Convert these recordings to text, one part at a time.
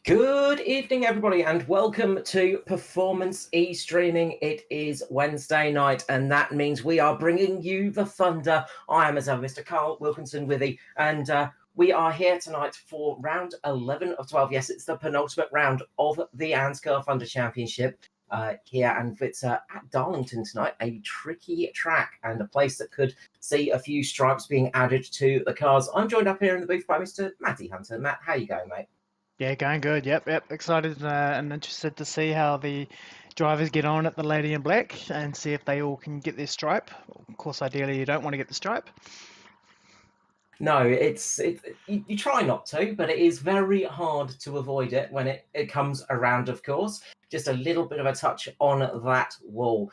Good evening, everybody, and welcome to Performance E-Streaming. It is Wednesday night, and that means we are bringing you the thunder. I am, as ever, Mr. Carl Wilkinson with you, and we are here tonight for round 11 of 12. Yes, it's the penultimate round of the ANZCAR Thunder Championship here, and it's at Darlington tonight, a tricky track and a place that could see a few stripes being added to the cars. I'm joined up here in the booth by Mr. Matty Hunter. Matt, how you going, mate? Yeah, going good. Yep. Excited and interested to see how the drivers get on at the Lady in Black and see if they all can get their stripe. Of course, ideally, you don't want to get the stripe. No, you try not to, but it is very hard to avoid it when it comes around, of course. Just a little bit of a touch on that wall.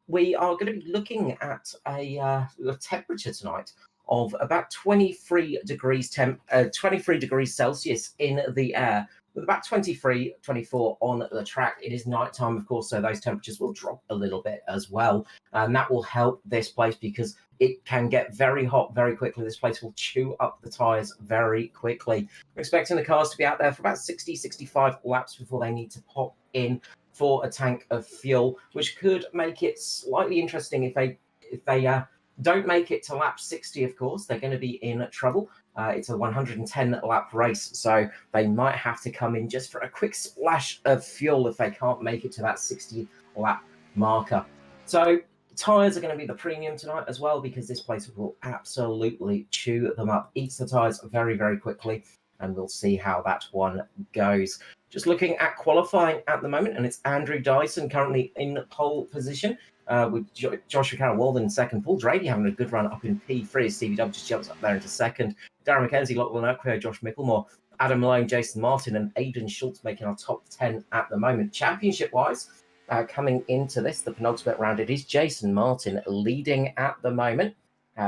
We are going to be looking at a temperature tonight of about 23 degrees 23 degrees Celsius in the air, with about 23, 24 on the track. It is nighttime, of course, so those temperatures will drop a little bit as well. And that will help this place because it can get very hot very quickly. This place will chew up the tyres very quickly. We're expecting the cars to be out there for about 60, 65 laps before they need to pop in for a tank of fuel, which could make it slightly interesting if they don't make it to lap 60, of course. They're going to be in trouble. It's a 110 lap race, so they might have to come in just for a quick splash of fuel if they can't make it to that 60 lap marker. So tyres are going to be the premium tonight as well, because this place will absolutely chew them up, eats the tyres very, very quickly, and we'll see how that one goes. Just looking at qualifying at the moment, and it's Andrew Dyson currently in pole position, with Joshua Carroll-Walden in second. Paul Drady having a good run up in P3 as Stevie W just jumps up there into second. Darren McKenzie, Lachlan Oakwood, Josh Micklemore, Adam Malone, Jason Martin, and Aidan Schultz making our top 10 at the moment. Championship-wise, coming into this, the penultimate round, it is Jason Martin leading at the moment.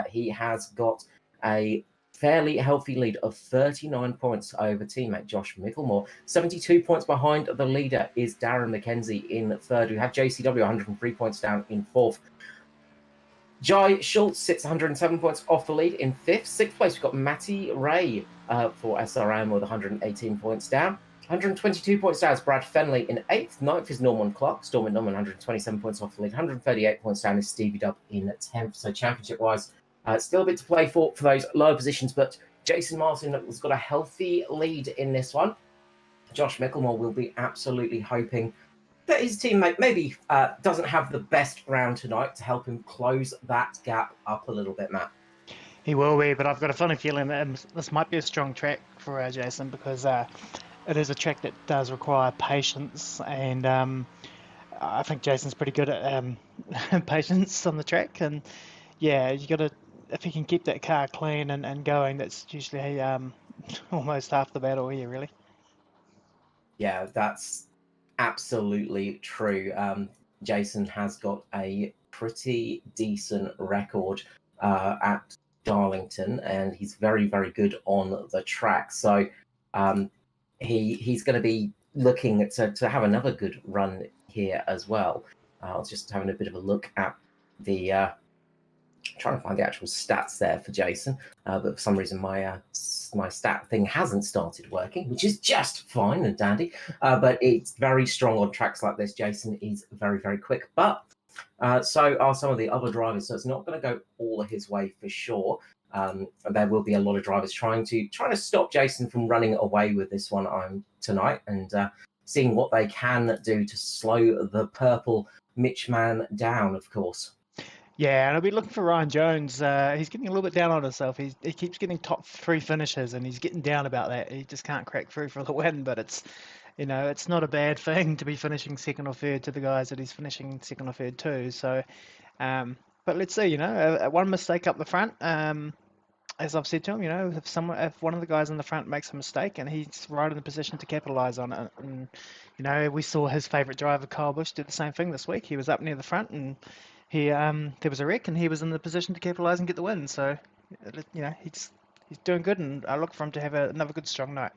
He has got a fairly healthy lead of 39 points over teammate Josh Micklemore. 72 points behind the leader is Darren McKenzie in third. We have JCW 103 points down in fourth. Jai Schultz sits 107 points off the lead in fifth. Sixth place, we've got Matty Ray for SRM with 118 points down. 122 points down is Brad Fenley in eighth. Ninth is Norman Clark. Stormin Norman, 127 points off the lead. 138 points down is Stevie Dub in 10th. So championship-wise, still a bit to play for those lower positions, but Jason Martin has got a healthy lead in this one. Josh Micklemore will be absolutely hoping that his teammate maybe doesn't have the best round tonight to help him close that gap up a little bit, Matt. He will be, but I've got a funny feeling that this might be a strong track for Jason, because it is a track that does require patience, and I think Jason's pretty good at patience on the track. And yeah, you got to, if he can keep that car clean and going, that's usually almost half the battle here, really. Yeah, that's absolutely true. Jason has got a pretty decent record at Darlington, and he's very, very good on the track. So he's going to be looking to have another good run here as well. I was just having a bit of a look at the trying to find the actual stats there for Jason, but for some reason my stat thing hasn't started working, which is just fine and dandy. But it's very strong on tracks like this. Jason is very, very quick, but so are some of the other drivers. So it's not going to go all his way for sure. There will be a lot of drivers trying to stop Jason from running away with this one tonight, and seeing what they can do to slow the purple Mitch man down, of course. Yeah, and I'll be looking for Ryan Jones. He's getting a little bit down on himself. He keeps getting top three finishes, and he's getting down about that. He just can't crack through for the win, but it's not a bad thing to be finishing second or third to the guys that he's finishing second or third to. So, but let's see. One mistake up the front. As I've said to him, if one of the guys in the front makes a mistake, and he's right in the position to capitalise on it. And we saw his favourite driver, Kyle Busch, do the same thing this week. He was up near the front, and there was a wreck, and he was in the position to capitalise and get the win. So, he's doing good, and I look for him to have another good strong night.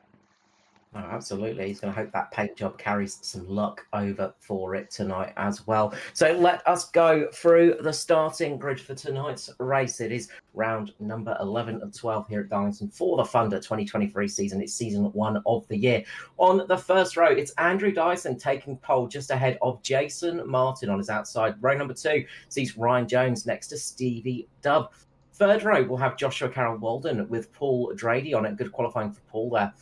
Oh, absolutely. He's going to hope that paint job carries some luck over for it tonight as well. So let us go through the starting grid for tonight's race. It is round number 11 of 12 here at Darlington for the Thunder 2023 season. It's season 1 of the year. On the first row, it's Andrew Dyson taking pole just ahead of Jason Martin on his outside. Row number 2 sees Ryan Jones next to Stevie Dubb. Third row, we'll have Joshua Carroll Walden with Paul Drady on it. Good qualifying for Paul there.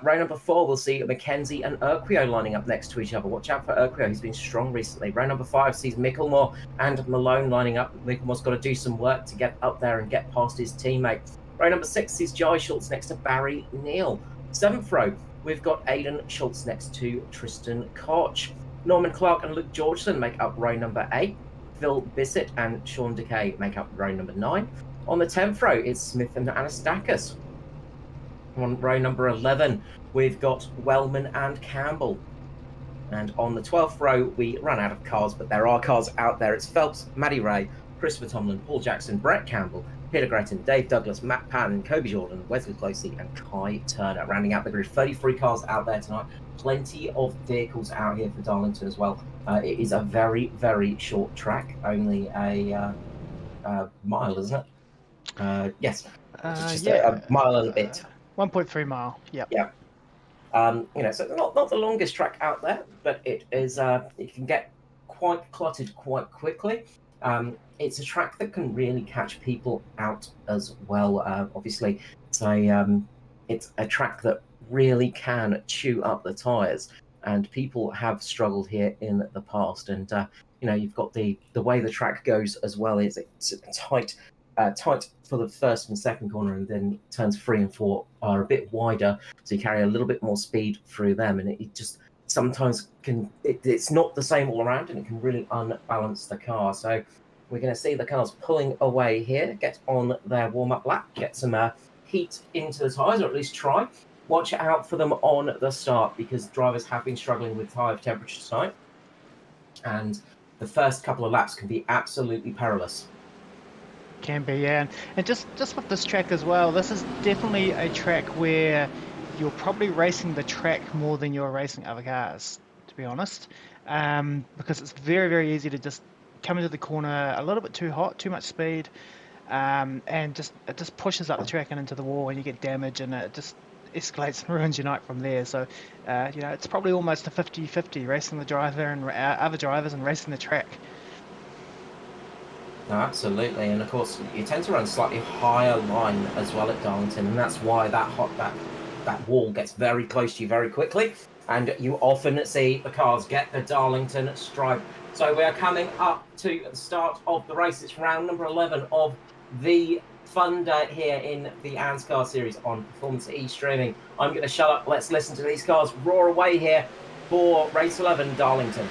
Row number 4, we'll see Mackenzie and Urquio lining up next to each other. Watch out for Urquio, he's been strong recently. Row number 5 sees Micklemore and Malone lining up. Micklemore's got to do some work to get up there and get past his teammate. Row number 6 sees Jai Schultz next to Barry Neal. 7th row, we've got Aidan Schultz next to Tristan Koch. Norman Clark and Luke Georgeson make up row number 8. Phil Bissett and Sean Decay make up row number 9. On the 10th row, it's Smith and Anastakis. On row number 11, we've got Wellman and Campbell. And on the 12th row, we run out of cars, but there are cars out there. It's Phelps, Maddie Ray, Christopher Tomlin, Paul Jackson, Brett Campbell, Peter Gretton, Dave Douglas, Matt Patton, Kobe Jordan, Wesley Closey, and Kai Turner. Rounding out the grid, 33 cars out there tonight. Plenty of vehicles out here for Darlington as well. It is a very, very short track, only a mile, isn't it? Yes, just a mile and a bit. 1.3 mile. Yep. Yeah. So not the longest track out there, but it is. It can get quite cluttered quite quickly. It's a track that can really catch people out as well. Obviously, it's a track that really can chew up the tires, and people have struggled here in the past. And you've got the way the track goes as well. It's tight for the first and second corner, and then turns 3 and 4 are a bit wider, so you carry a little bit more speed through them, and it just sometimes it's not the same all around, and it can really unbalance the car. So we're going to see the cars pulling away here, get on their warm-up lap, get some heat into the tyres, or at least try. Watch out for them on the start, because drivers have been struggling with tyre temperature tonight, and the first couple of laps can be absolutely perilous. Can be, yeah. And just with this track as well, this is definitely a track where you're probably racing the track more than you're racing other cars, to be honest, because it's very, very easy to just come into the corner a little bit too hot, too much speed, and it just pushes up the track and into the wall, and you get damage, and it just escalates and ruins your night from there. So, it's probably almost a 50-50 racing the driver and other drivers and racing the track. No, absolutely, and of course you tend to run slightly higher line as well at Darlington, and that's why that wall gets very close to you very quickly, and you often see the cars get the Darlington stripe. So we are coming up to the start of the race. It's round number 11 of the Thunder here in the ANZCAR series on Performance E streaming. I'm going to shut up. Let's listen to these cars roar away here for race 11 Darlington.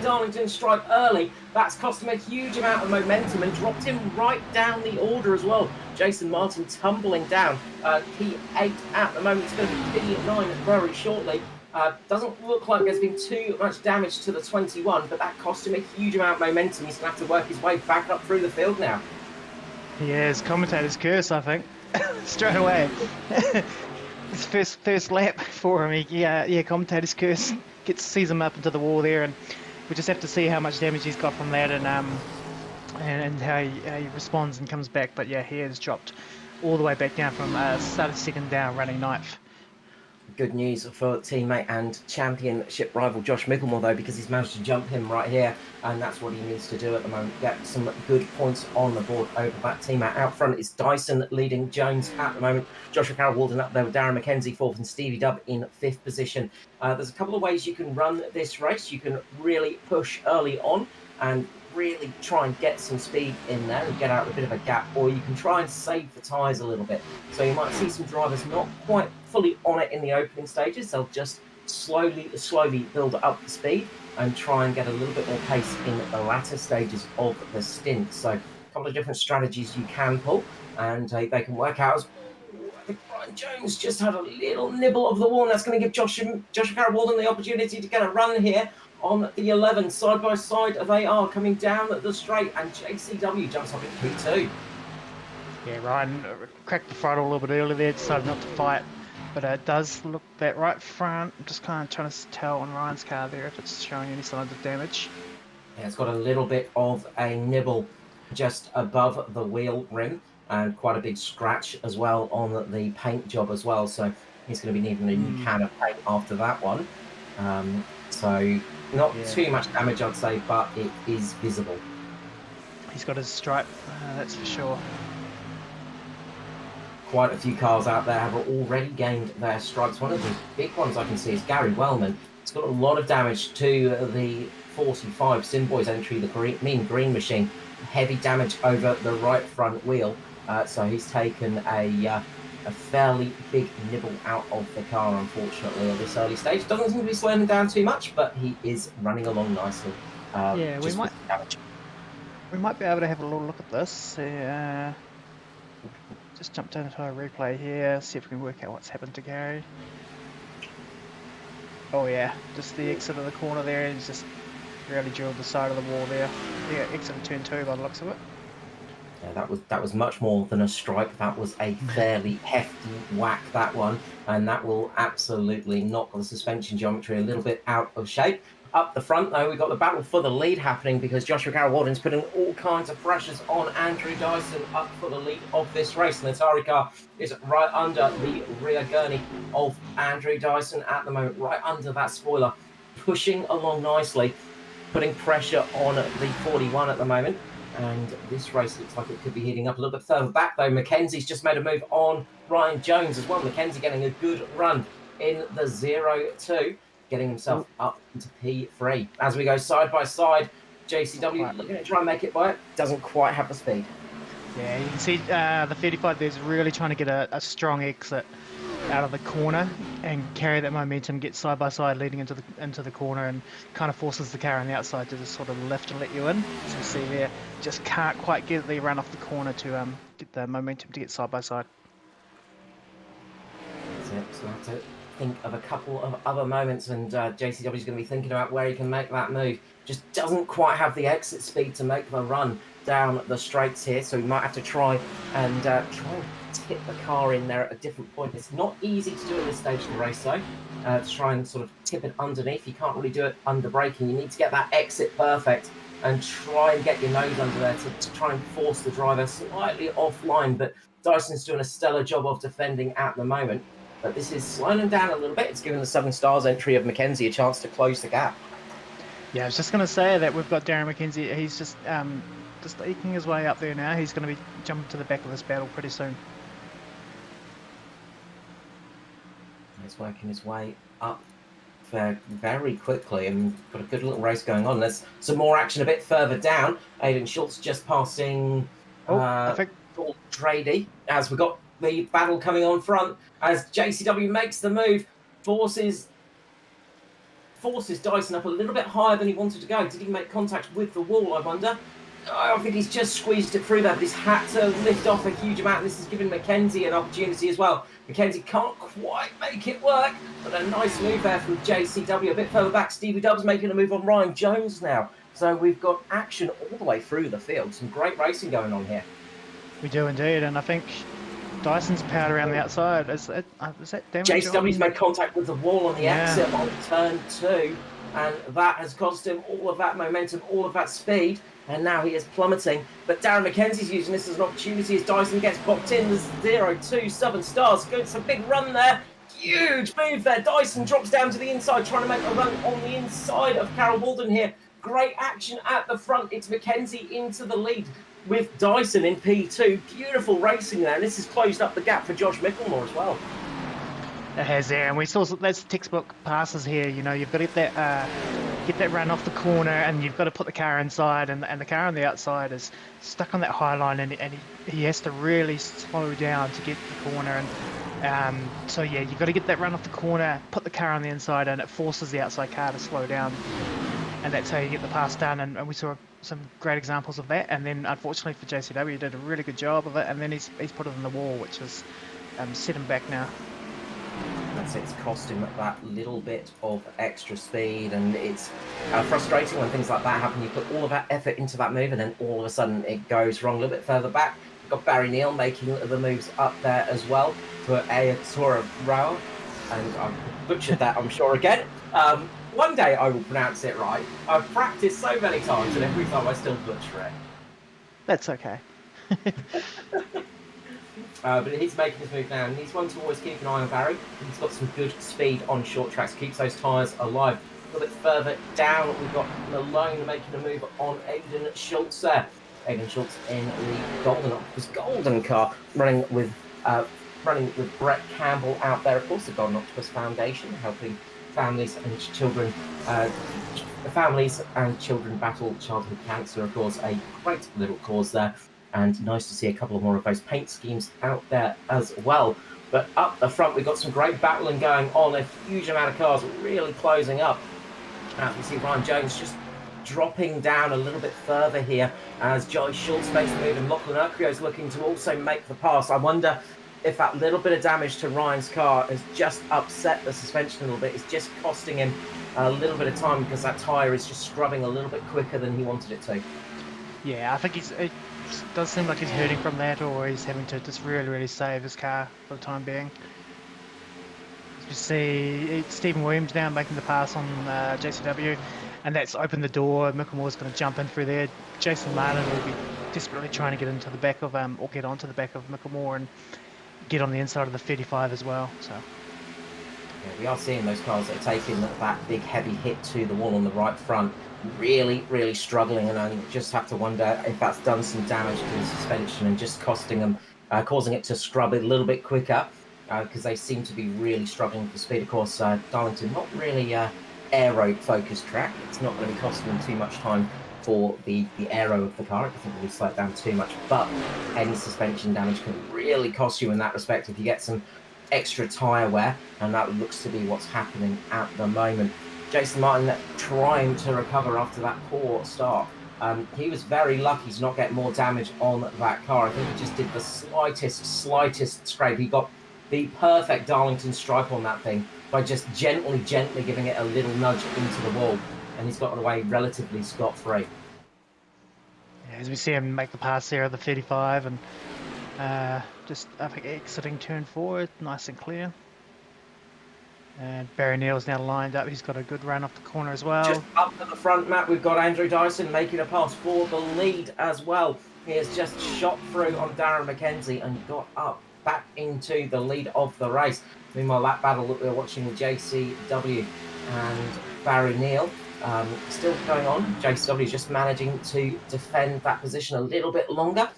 Darlington stripe early. That's cost him a huge amount of momentum and dropped him right down the order as well. Jason Martin tumbling down. P8 at the moment. It's going to be P9 very shortly. Doesn't look like there's been too much damage to the 21, but that cost him a huge amount of momentum. He's going to have to work his way back up through the field now. Yeah, his commentator's curse, I think. Straight away. His first lap for him. Commentator's curse. Sees him up into the wall there, and we just have to see how much damage he's got from that, and how he responds and comes back. But yeah, he has dropped all the way back down from started second down, running ninth. Good news for teammate and championship rival Josh Micklemore, though, because he's managed to jump him right here, and that's what he needs to do at the moment. Get some good points on the board over that teammate. Out front is Dyson leading Jones at the moment. Joshua Carroll Walden up there with Darren McKenzie fourth and Stevie Dubb in fifth position. There's a couple of ways you can run this race. You can really push early on and really try and get some speed in there and get out a bit of a gap, or you can try and save the tyres a little bit. So you might see some drivers not quite fully on it in the opening stages. They'll just slowly build up the speed and try and get a little bit more pace in the latter stages of the stint. So a couple of different strategies you can pull, and they can work out as I think Ryan Jones just had a little nibble of the wall. That's going to give Joshua Carroll-Walden the opportunity to get a run here on the 11. Side by side, they are coming down the straight, and JCW jumps up at P2. Yeah, Ryan cracked the throttle a little bit earlier there, decided not to fight. But it does look that right front. I'm just kind of trying to tell on Ryan's car there if it's showing any signs of damage. Yeah, it's got a little bit of a nibble just above the wheel rim, and quite a big scratch as well on the paint job as well. So he's going to be needing a new can of paint after that one. So not too much damage, I'd say, but it is visible. He's got his stripe, that's for sure. Quite a few cars out there have already gained their stripes. One of the big ones I can see is Gary Wellman. It's got a lot of damage to the 45 Simboys entry, the Mean Green machine. Heavy damage over the right front wheel. So he's taken a fairly big nibble out of the car, unfortunately, at this early stage. Doesn't seem to be slowing him down too much, but he is running along nicely. Yeah, we might be able to have a little look at this. Just jump down into our replay here, see if we can work out what's happened to Gary. Oh yeah, just the exit of the corner there, he's just really drilled the side of the wall there. Yeah, exit of turn 2 by the looks of it. Yeah, that was much more than a stripe. That was a fairly hefty whack, that one, and that will absolutely knock the suspension geometry a little bit out of shape. Up the front, though, we've got the battle for the lead happening because Joshua Carroll-Walden's putting all kinds of pressures on Andrew Dyson up for the lead of this race. And the Atari car is right under the rear gurney of Andrew Dyson at the moment, right under that spoiler, pushing along nicely, putting pressure on the 41 at the moment. And this race looks like it could be heating up a little bit further back, though. Mackenzie's just made a move on Ryan Jones as well. Mackenzie getting a good run in the 0-2. Getting himself up into P3. As we go side by side, JCW looking to try and make it by it. Doesn't quite have the speed. Yeah, you can see the 35 there's really trying to get a strong exit out of the corner and carry that momentum, get side by side leading into the corner, and kind of forces the car on the outside to just sort of lift and let you in. So you see there, just can't quite get the run off the corner to get the momentum to get side by side. That's it. So that's it. Think of a couple of other moments, and JCW is going to be thinking about where he can make that move. Just doesn't quite have the exit speed to make the run down the straights here, so he might have to try and tip the car in there at a different point. It's not easy to do at this stage of the race, though. To try and sort of tip it underneath. You can't really do it under braking. You need to get that exit perfect and try and get your nose under there to try and force the driver slightly offline. But Dyson's doing a stellar job of defending at the moment. But this is slowing him down a little bit. It's giving the Southern Stars entry of Mackenzie a chance to close the gap. Yeah, I was just going to say that we've got Darren Mackenzie. He's just eking his way up there now. He's going to be jumping to the back of this battle pretty soon. He's working his way up very quickly, and got a good little race going on. There's some more action a bit further down. Aiden Schultz just passing I think Trady, as we've got the battle coming on front as JCW makes the move, forces Dyson up a little bit higher than he wanted to go. Did he make contact with the wall, I wonder? I think he's just squeezed it through there, but he's had to lift off a huge amount. This is giving Mackenzie an opportunity as well. Mackenzie can't quite make it work, but a nice move there from JCW. A bit further back, Stevie Dubs making a move on Ryan Jones now. So we've got action all the way through the field. Some great racing going on here. We do indeed, and I think Dyson's powered around the outside. Is that damage? JCW's made contact with the wall on the exit on turn 2, and that has cost him all of that momentum, all of that speed, and now he is plummeting. But Darren Mackenzie's using this as an opportunity as Dyson gets bopped in. There's 0-2 Southern Stars. It's a big run there. Huge move there. Dyson drops down to the inside, trying to make a run on the inside of Carroll-Walden here. Great action at the front. It's Mackenzie into the lead with Dyson in P2. Beautiful racing there. And this has closed up the gap for Josh Micklemore as well. It has there, and we saw that's textbook passes here. You know, you've got to get that get that run off the corner, and you've got to put the car inside, and the car on the outside is stuck on that high line, and he has to really slow down to get the corner. And so yeah, you've got to get that run off the corner, put the car on the inside, and it forces the outside car to slow down, and that's how you get the pass done. And we saw some great examples of that. And then unfortunately for JCW, he did a really good job of it, and then he's put it in the wall, which has set him back now. It's cost him that little bit of extra speed, and it's frustrating when things like that happen. You put all of that effort into that move, and then all of a sudden it goes wrong a little bit further back. You've got Barry Neal making the moves up there as well for Ayatora Rao, and I've butchered that, I'm sure, again. One day I will pronounce it right. I've practiced so many times, and every time I still butcher it. That's okay. But he's making his move now, and he's one to always keep an eye on Barry. He's got some good speed on short tracks, keeps those tyres alive. A little bit further down, we've got Malone making a move on Aidan Schultz there. Aidan Schultz in the golden car, running with Brett Campbell out there. Of course, the Golden Octopus Foundation, helping families and children battle childhood cancer. Of course, a great little cause there. And nice to see a couple more of those paint schemes out there as well. But up the front, we've got some great battling going on. A huge amount of cars really closing up. As we see Ryan Jones just dropping down a little bit further here as Joy Schultz makes the move, and Lachlan Urquio is looking to also make the pass. I wonder if that little bit of damage to Ryan's car has just upset the suspension a little bit. It's just costing him a little bit of time because that tyre is just scrubbing a little bit quicker than he wanted it to. Yeah, I think it does seem like he's hurting from that, or he's having to just really save his car for the time being. As we see Stephen Williams now making the pass on JCW, and that's opened the door. Micklemore's going to jump in through there. Jason Martin will be desperately trying to get into the back of or get onto the back of Micklemore and get on the inside of the 35 as well. So yeah, we are seeing those cars that are taking that big heavy hit to the wall on the right front, really struggling, and I just have to wonder if that's done some damage to the suspension and just costing them, causing it to scrub a little bit quicker, because they seem to be really struggling for speed. Of course, Darlington, not really aero focused track. It's not going to be costing them too much time for the aero of the car. I think it will slow it down too much, but any suspension damage can really cost you in that respect if you get some extra tyre wear, and that looks to be what's happening at the moment. Jason Martin trying to recover after that poor start. He was very lucky to not get more damage on that car. I think he just did the slightest scrape. He got the perfect Darlington stripe on that thing by just gently giving it a little nudge into the wall, and he's gotten away relatively scot-free. Yeah, as we see him make the pass there of the 35, and just I think exiting turn 4, nice and clear. And Barry Neal's now lined up. He's got a good run off the corner as well. Just up at the front, Matt, we've got Andrew Dyson making a pass for the lead as well. He has just shot through on Darren McKenzie and got up back into the lead of the race. Meanwhile, that battle that we're watching with JCW and Barry Neal still going on. JCW is just managing to defend that position a little bit longer,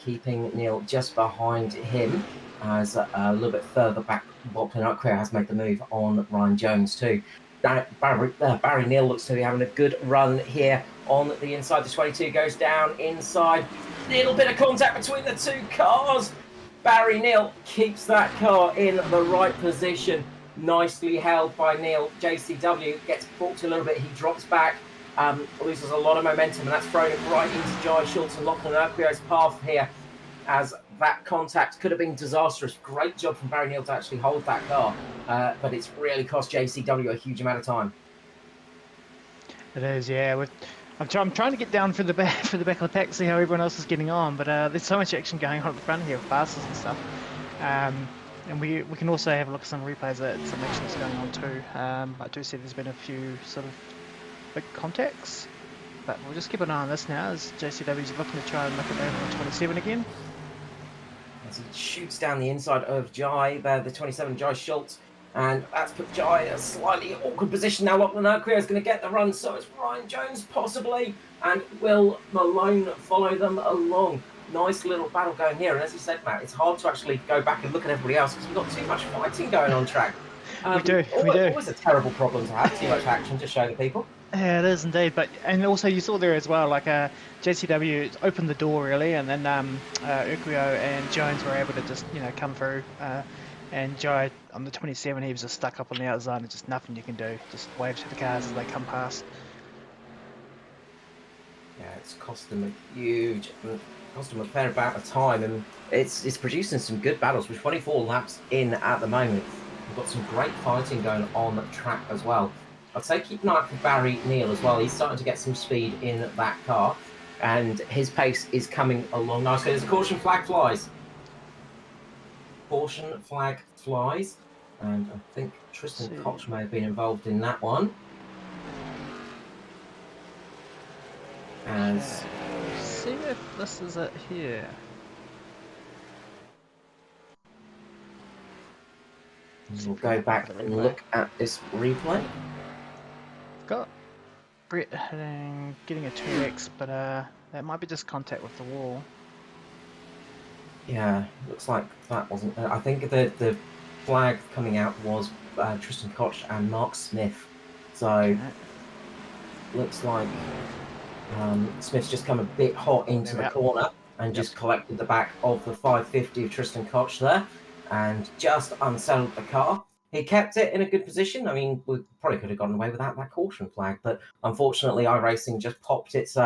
keeping Neal just behind him. As a little bit further back, Lachlan Urquio has made the move on Ryan Jones too. Barry Neal looks to be having a good run here on the inside. The 22 goes down inside. Little bit of contact between the two cars. Barry Neal keeps that car in the right position. Nicely held by Neal. JCW gets balked a little bit. He drops back, loses a lot of momentum, and that's thrown it right into Jai Schultz and Lachlan Urquio's path here, as that contact could have been disastrous. Great job from Barry Neal to actually hold that car, but it's really cost JCW a huge amount of time. It is, yeah. I'm trying to get down for the back of the pack, see how everyone else is getting on, but there's so much action going on at the front here with passes and stuff. And we can also have a look at some replays that some action is going on too. I do see there's been a few sort of big contacts, but we'll just keep an eye on this now as JCW's looking to try and look at that on 27 again. As he shoots down the inside of Jai, the 27, Jai Schultz, and that's put Jai in a slightly awkward position. Now Lachlan Urquio is going to get the run, so it's Ryan Jones possibly, and will Malone follow them along. Nice little battle going here, and as you said, Matt, it's hard to actually go back and look at everybody else because we've got too much fighting going on track. We do. Always a terrible problem to have, too much action to show the people. Yeah, it is indeed. And also you saw there as well, like JCW opened the door really, and then Ukuyo and Jones were able to just come through. And Joe on the 27, he was just stuck up on the outside, and just nothing you can do. Just wave to the cars as they come past. Yeah, it's cost them cost them a fair amount of time, and it's producing some good battles. With 24 laps in at the moment, we've got some great fighting going on the track as well. I'd say keep an eye out for Barry Neal as well. He's starting to get some speed in that car, and his pace is coming along nicely. There's a caution flag flies. Caution flag flies, and I think Tristan Koch may have been involved in that one. As see if this is it here. We'll go back and look at this replay. Got Brett getting a 2x, but that might be just contact with the wall. Yeah, looks like that wasn't. I think the flag coming out was Tristan Koch and Mark Smith. So looks like Smith's just come a bit hot into the corner and just collected the back of the 550 of Tristan Koch there, and just unsettled the car. He kept it in a good position. I mean, we probably could have gotten away without that caution flag, but unfortunately, iRacing just popped its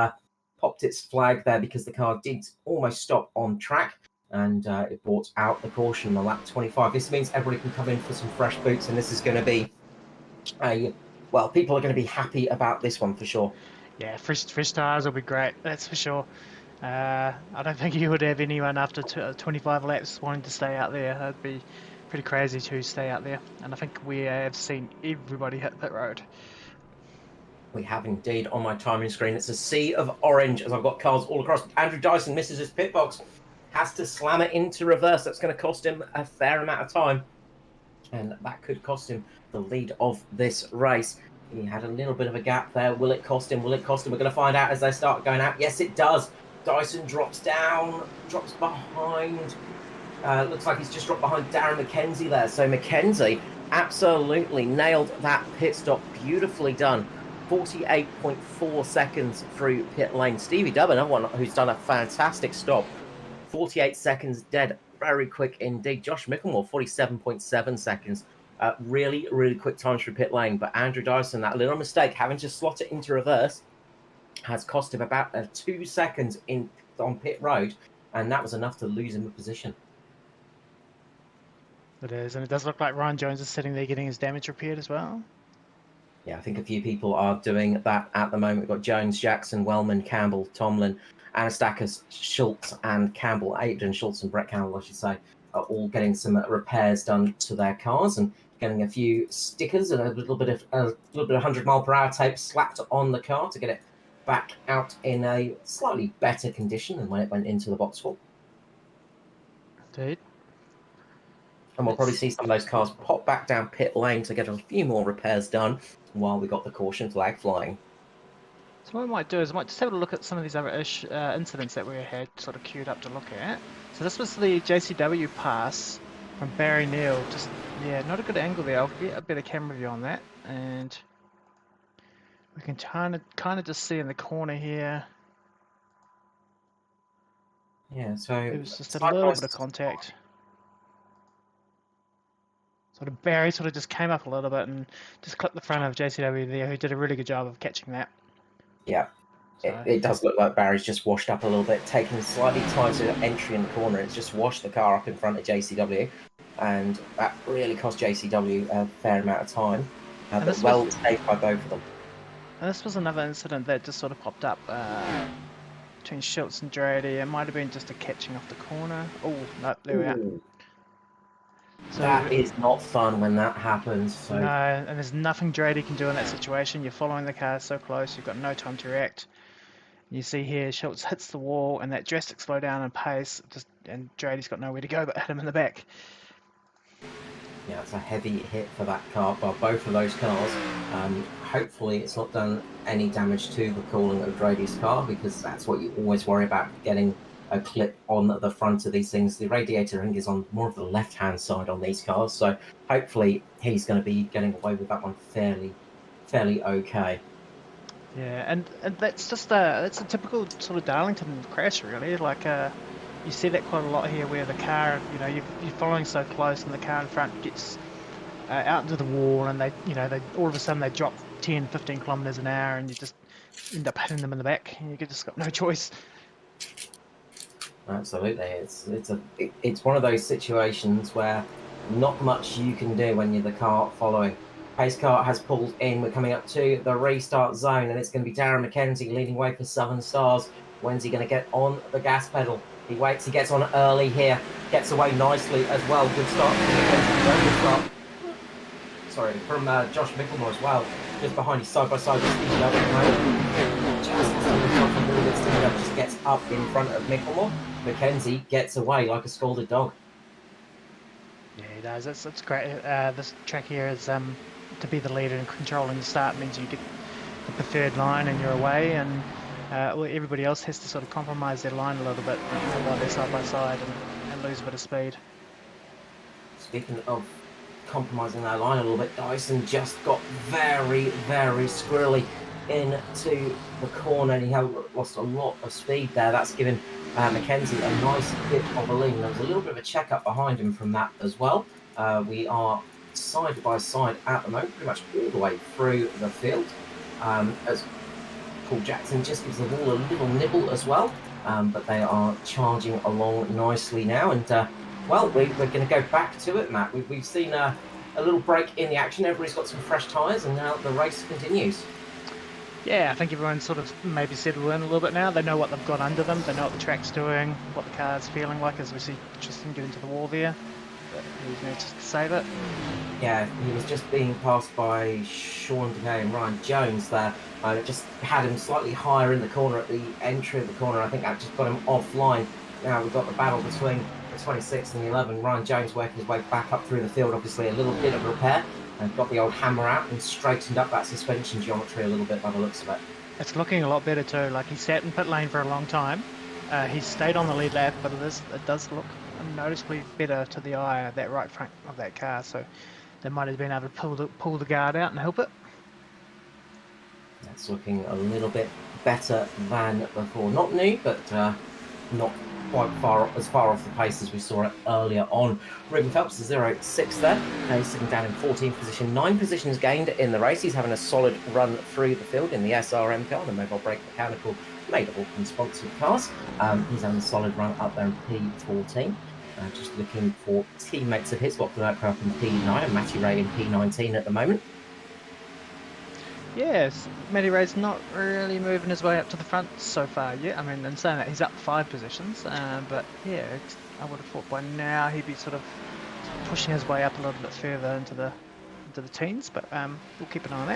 flag there because the car did almost stop on track, and it brought out the caution in the lap 25. This means everybody can come in for some fresh boots, and this is going to be people are going to be happy about this one for sure. Yeah, fresh tyres will be great, that's for sure. I don't think you would have anyone after 25 laps wanting to stay out there. That'd be pretty crazy to stay out there. And I think we have seen everybody hit pit road. We have indeed on my timing screen. It's a sea of orange as I've got cars all across. Andrew Dyson misses his pit box, has to slam it into reverse. That's going to cost him a fair amount of time, and that could cost him the lead of this race. He had a little bit of a gap there. Will it cost him? Will it cost him? We're going to find out as they start going out. Yes, it does. Dyson drops down, drops behind. Looks like he's just dropped behind Darren McKenzie there. So McKenzie absolutely nailed that pit stop. Beautifully done. 48.4 seconds through pit lane. Stevie Dubb, another one who's done a fantastic stop. 48 seconds dead. Very quick indeed. Josh Mickelmore, 47.7 seconds. Really, really quick times through pit lane. But Andrew Dyson, that little mistake, having to slot it into reverse, has cost him about 2 seconds on pit road, and that was enough to lose him a position. It is, and it does look like Ryan Jones is sitting there getting his damage repaired as well. Yeah, I think a few people are doing that at the moment. We've got Jones, Jackson, Wellman, Campbell, Tomlin, Anastakis, Schultz, and Campbell. Aidan Schultz and Brett Campbell, I should say, are all getting some repairs done to their cars and getting a few stickers and a little bit of 100-mile-per-hour tape slapped on the car to get it back out in a slightly better condition than when it went into the box full. Indeed. And we'll probably see some of those cars pop back down pit lane to get a few more repairs done while we got the caution flag flying. So what we might do is we might just have a look at some of these other incidents that we had sort of queued up to look at. So this was the JCW pass from Barry Neal. Just, yeah, not a good angle there. I'll get a better camera view on that. And we can kind of just see in the corner here. Yeah, so it was just a little bit of contact. Sort of Barry sort of just came up a little bit and just clipped the front of JCW there, who did a really good job of catching that. Yeah, so it does look like Barry's just washed up a little bit, taking slightly tighter entry in the corner. It's just washed the car up in front of JCW, and that really cost JCW a fair amount of time. But well saved by both of them. And this was another incident that just sort of popped up between Schultz and Drady. It might have been just a catching off the corner. Oh, no, there we are. So that is not fun when that happens. So. No, and there's nothing Drady can do in that situation. You're following the car so close, you've got no time to react. You see here, Schultz hits the wall, and that drastic slowdown in pace, and Drady's got nowhere to go but hit him in the back. Yeah, it's a heavy hit for that car, by both of those cars. Hopefully it's not done any damage to the cooling of Drady's car, because that's what you always worry about, getting a clip on the front of these things. The radiator ring is on more of the left-hand side on these cars, so hopefully he's going to be getting away with that one fairly okay. Yeah, and that's just that's a typical sort of Darlington crash, really. Like you see that quite a lot here, where the car, you're following so close, and the car in front gets out into the wall, and they all of a sudden they drop 10, 15 kilometers an hour, and you just end up hitting them in the back, and you just got no choice. Absolutely, it's one of those situations where not much you can do when you're the car following. Pace car has pulled in. We're coming up to the restart zone, and it's going to be Darren McKenzie leading way for Southern Stars. When's he going to get on the gas pedal? He waits. He gets on early here. Gets away nicely as well. Good start from McKenzie. Very good start. Sorry, from Josh Micklemore as well. Just behind his side by side with Steve Love at the moment. Just has to look up a little bit. Steve Love just gets up in front of Micklemore. McKenzie gets away like a scalded dog. Yeah, he does. It's great. This track here is to be the leader and controlling the start means you get the preferred line and you're away, and well, everybody else has to sort of compromise their line a little bit while they're side by side and lose a bit of speed. Speaking of compromising their line a little bit, Dyson just got very, very squirrely into the corner, and he had lost a lot of speed there. That's given McKenzie a nice bit of a lead. There was a little bit of a check-up behind him from that as well. We are side by side at the moment, pretty much all the way through the field, as Paul Jackson just gives the wall a little nibble as well, but they are charging along nicely now, and well, we're going to go back to it, Matt. We've seen a little break in the action. Everybody's got some fresh tyres, and now the race continues. Yeah, I think everyone's sort of maybe settled in a little bit now. They know what they've got under them. They know what the track's doing, what the car's feeling like, as we see Tristan get into the wall there. But he's going to just save it. Yeah, he was just being passed by Sean DeGay and Ryan Jones there. It just had him slightly higher in the corner at the entry of the corner. I think that just got him offline. Now we've got the battle between the 26 and the 11. Ryan Jones working his way back up through the field. Obviously a little bit of repair. And got the old hammer out and straightened up that suspension geometry a little bit by the looks of it. It's looking a lot better too. Like, he sat in pit lane for a long time. He's stayed on the lead lap, but it does look noticeably better to the eye, that right front of that car. So they might have been able to pull the guard out and help it. That's looking a little bit better than before. Not new, but not quite as far off the pace as we saw it earlier on. Ruben Phelps is 0.6 there. He's sitting down in 14th position. 9 positions gained in the race. He's having a solid run through the field in the SRM car, the Mobile Brake Mechanical, made of all sponsored cars. He's having a solid run up there in P14. Just looking for teammates of his, Bob Dunkerque up in P9 and Matty Ray in P19 at the moment. Yes, Matty Ray's not really moving his way up to the front so far yet. I mean, in saying that, he's up 5 positions, but yeah, I would have thought by now he'd be sort of pushing his way up a little bit further into the teens, but we'll keep an eye on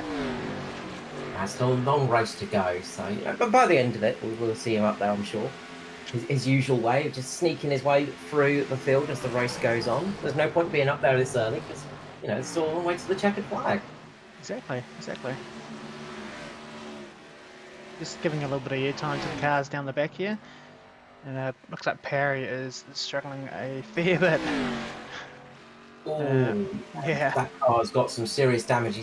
that. Still a long race to go, so but by the end of it, we will see him up there, I'm sure. His usual way of just sneaking his way through the field as the race goes on. There's no point being up there this early because it's still a long way to the checkered flag. Exactly. Just giving a little bit of airtime to the cars down the back here, and looks like Perry is struggling a fair bit. Yeah, that car's got some serious damage.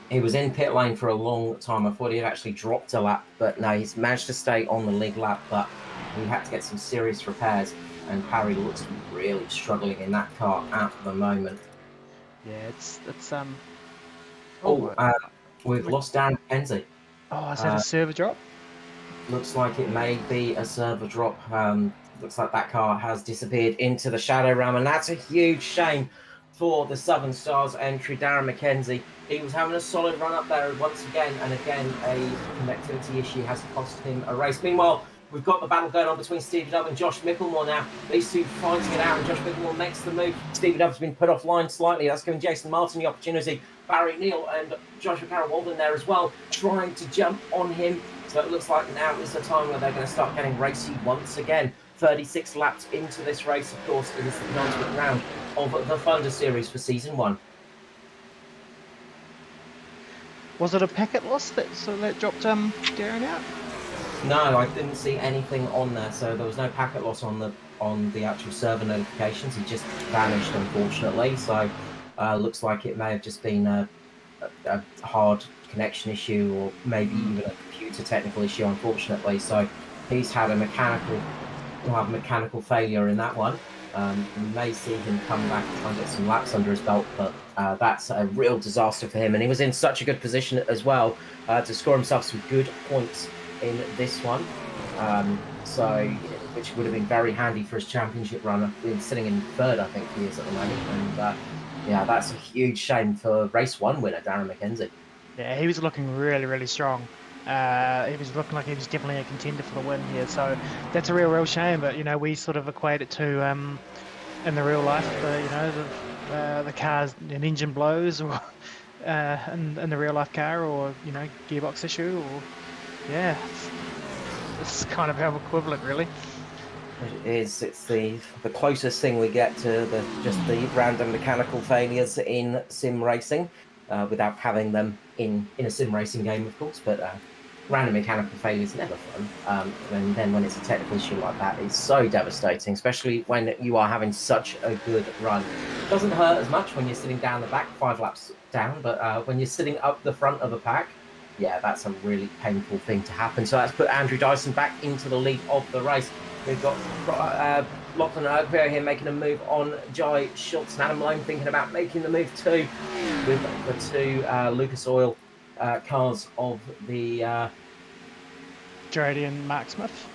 He was in pit lane for a long time. I thought he had actually dropped a lap, but no, he's managed to stay on the lead lap, but he had to get some serious repairs, and Perry looks to be really struggling in that car at the moment. Yeah, it's we've lost Darren McKenzie. Oh, is that a server drop? Looks like it may be a server drop. Looks like that car has disappeared into the shadow realm, and that's a huge shame for the Southern Stars entry. Darren McKenzie, he was having a solid run up there once again, and again a connectivity issue has cost him a race. Meanwhile, we've got the battle going on between Stevie Dove and Josh Micklemore now. These two fighting it out, and Josh Micklemore makes the move. Stevie Dove's been put offline slightly. That's giving Jason Martin the opportunity. Barry Neal and Joshua Carroll-Walden there as well, trying to jump on him. So it looks like now is the time where they're going to start getting racy once again. 36 laps into this race, of course, it is the penultimate round of the Thunder Series for Season 1. Was it a packet loss that dropped Darren out? No, I didn't see anything on there, so there was no packet loss on the actual server notifications. He just vanished, unfortunately. So looks like it may have just been a hard connection issue or maybe even a computer technical issue, unfortunately. So he's had a mechanical failure in that one. We may see him come back and try and get some laps under his belt, but that's a real disaster for him. And he was in such a good position as well to score himself some good points in this one. Which would have been very handy for his championship run. He's sitting in third, I think he is at the moment. And yeah, that's a huge shame for race one winner, Darren McKenzie. Yeah, he was looking really, really strong. He was looking like he was definitely a contender for the win here. So that's a real shame. But, you know, we sort of equate it to, in the real life, you know, the car's an engine blows or in the real life car, or, you know, gearbox issue, or, yeah, it's kind of our equivalent, really. It is. It's the closest thing we get to just the random mechanical failures in sim racing, without having them in a sim racing game, of course. But random mechanical failures never fun. And then when it's a technical issue like that, it's so devastating, especially when you are having such a good run. It doesn't hurt as much when you're sitting down the back, 5 laps down, but when you're sitting up the front of the pack, yeah, that's a really painful thing to happen. So that's put Andrew Dyson back into the lead of the race. We've got Lachlan Erkvio here making a move on Jai Schultz, and Adam Malone thinking about making the move too, with the 2 Lucas Oil cars of the Drady and Mark Smith.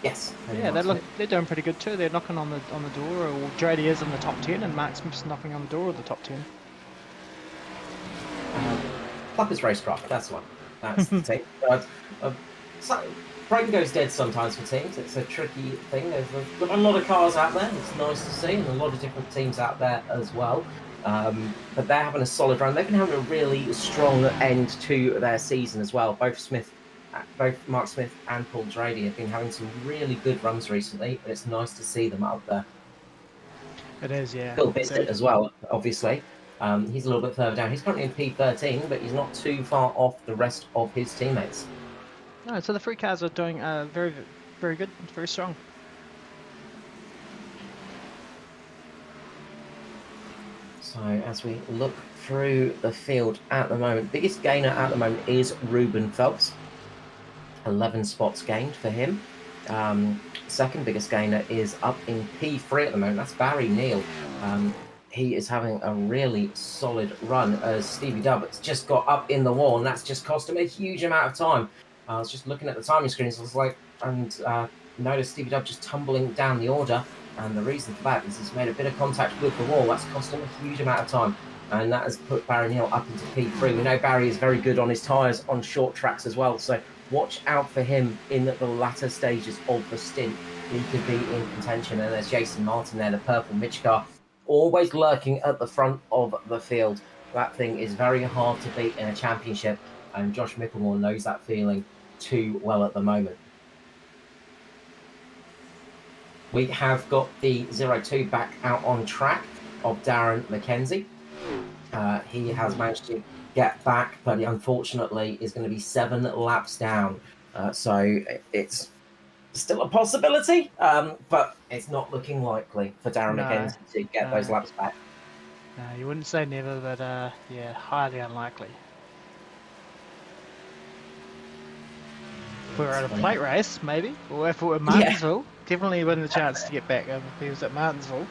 Yes. Yeah, they're doing pretty good too. They're knocking on the door. Or Drady is in the top 10, and Mark Smith's knocking on the door of the top 10. Pluckers Racecraft, that's the one. That's the team. So, brain goes dead sometimes for teams. It's a tricky thing. There's a lot of cars out there. It's nice to see, and a lot of different teams out there as well. But they're having a solid run. They've been having a really strong end to their season as well. Both Mark Smith and Paul Drady have been having some really good runs recently, and it's nice to see them up there. It is, yeah. Phil Bissett as well, obviously. He's a little bit further down. He's currently in P13, but he's not too far off the rest of his teammates. No, so the free cars are doing very, very good, very strong. So as we look through the field at the moment, biggest gainer at the moment is Ruben Phelps. 11 spots gained for him. Second biggest gainer is up in P3 at the moment. That's Barry Neal. He is having a really solid run as Stevie Dubb has just got up in the wall, and that's just cost him a huge amount of time. I was just looking at the timing screens, noticed Stevie Dubb just tumbling down the order, and the reason for that is he's made a bit of contact with the wall. That's cost him a huge amount of time, and that has put Barry Neal up into P3. We know Barry is very good on his tyres on short tracks as well, so watch out for him in the latter stages of the stint. He could be in contention, and there's Jason Martin there, the purple Mitch car, always lurking at the front of the field. That thing is very hard to beat in a championship, and Josh Micklemore knows that feeling too well at the moment. We have got the 0-2 back out on track of Darren McKenzie. He has managed to get back, but he unfortunately is going to be 7 laps down. So it's still a possibility, but it's not looking likely for Darren McKenzie to get those laps back. No, you wouldn't say never, but yeah, highly unlikely. If we were at a plate race, maybe, or if it were Martinsville, definitely wouldn't have a chance to get back if he was at Martinsville.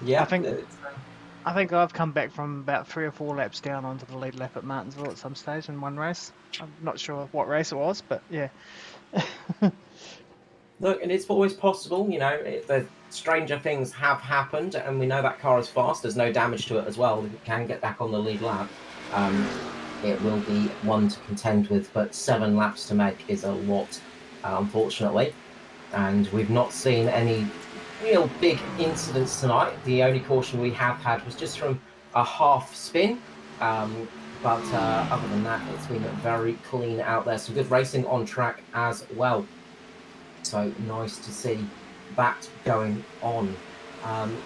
Yeah, I think I've come back from about 3 or 4 laps down onto the lead lap at Martinsville at some stage in one race. I'm not sure what race it was, but yeah. Look, and it's always possible, you know, the stranger things have happened, and we know that car is fast. There's no damage to it as well. It can get back on the lead lap. It will be one to contend with, but 7 laps to make is a lot, unfortunately. And we've not seen any real big incidents tonight. The only caution we have had was just from a half spin. But other than that, it's been very clean out there. Some good racing on track as well. So nice to see that going on.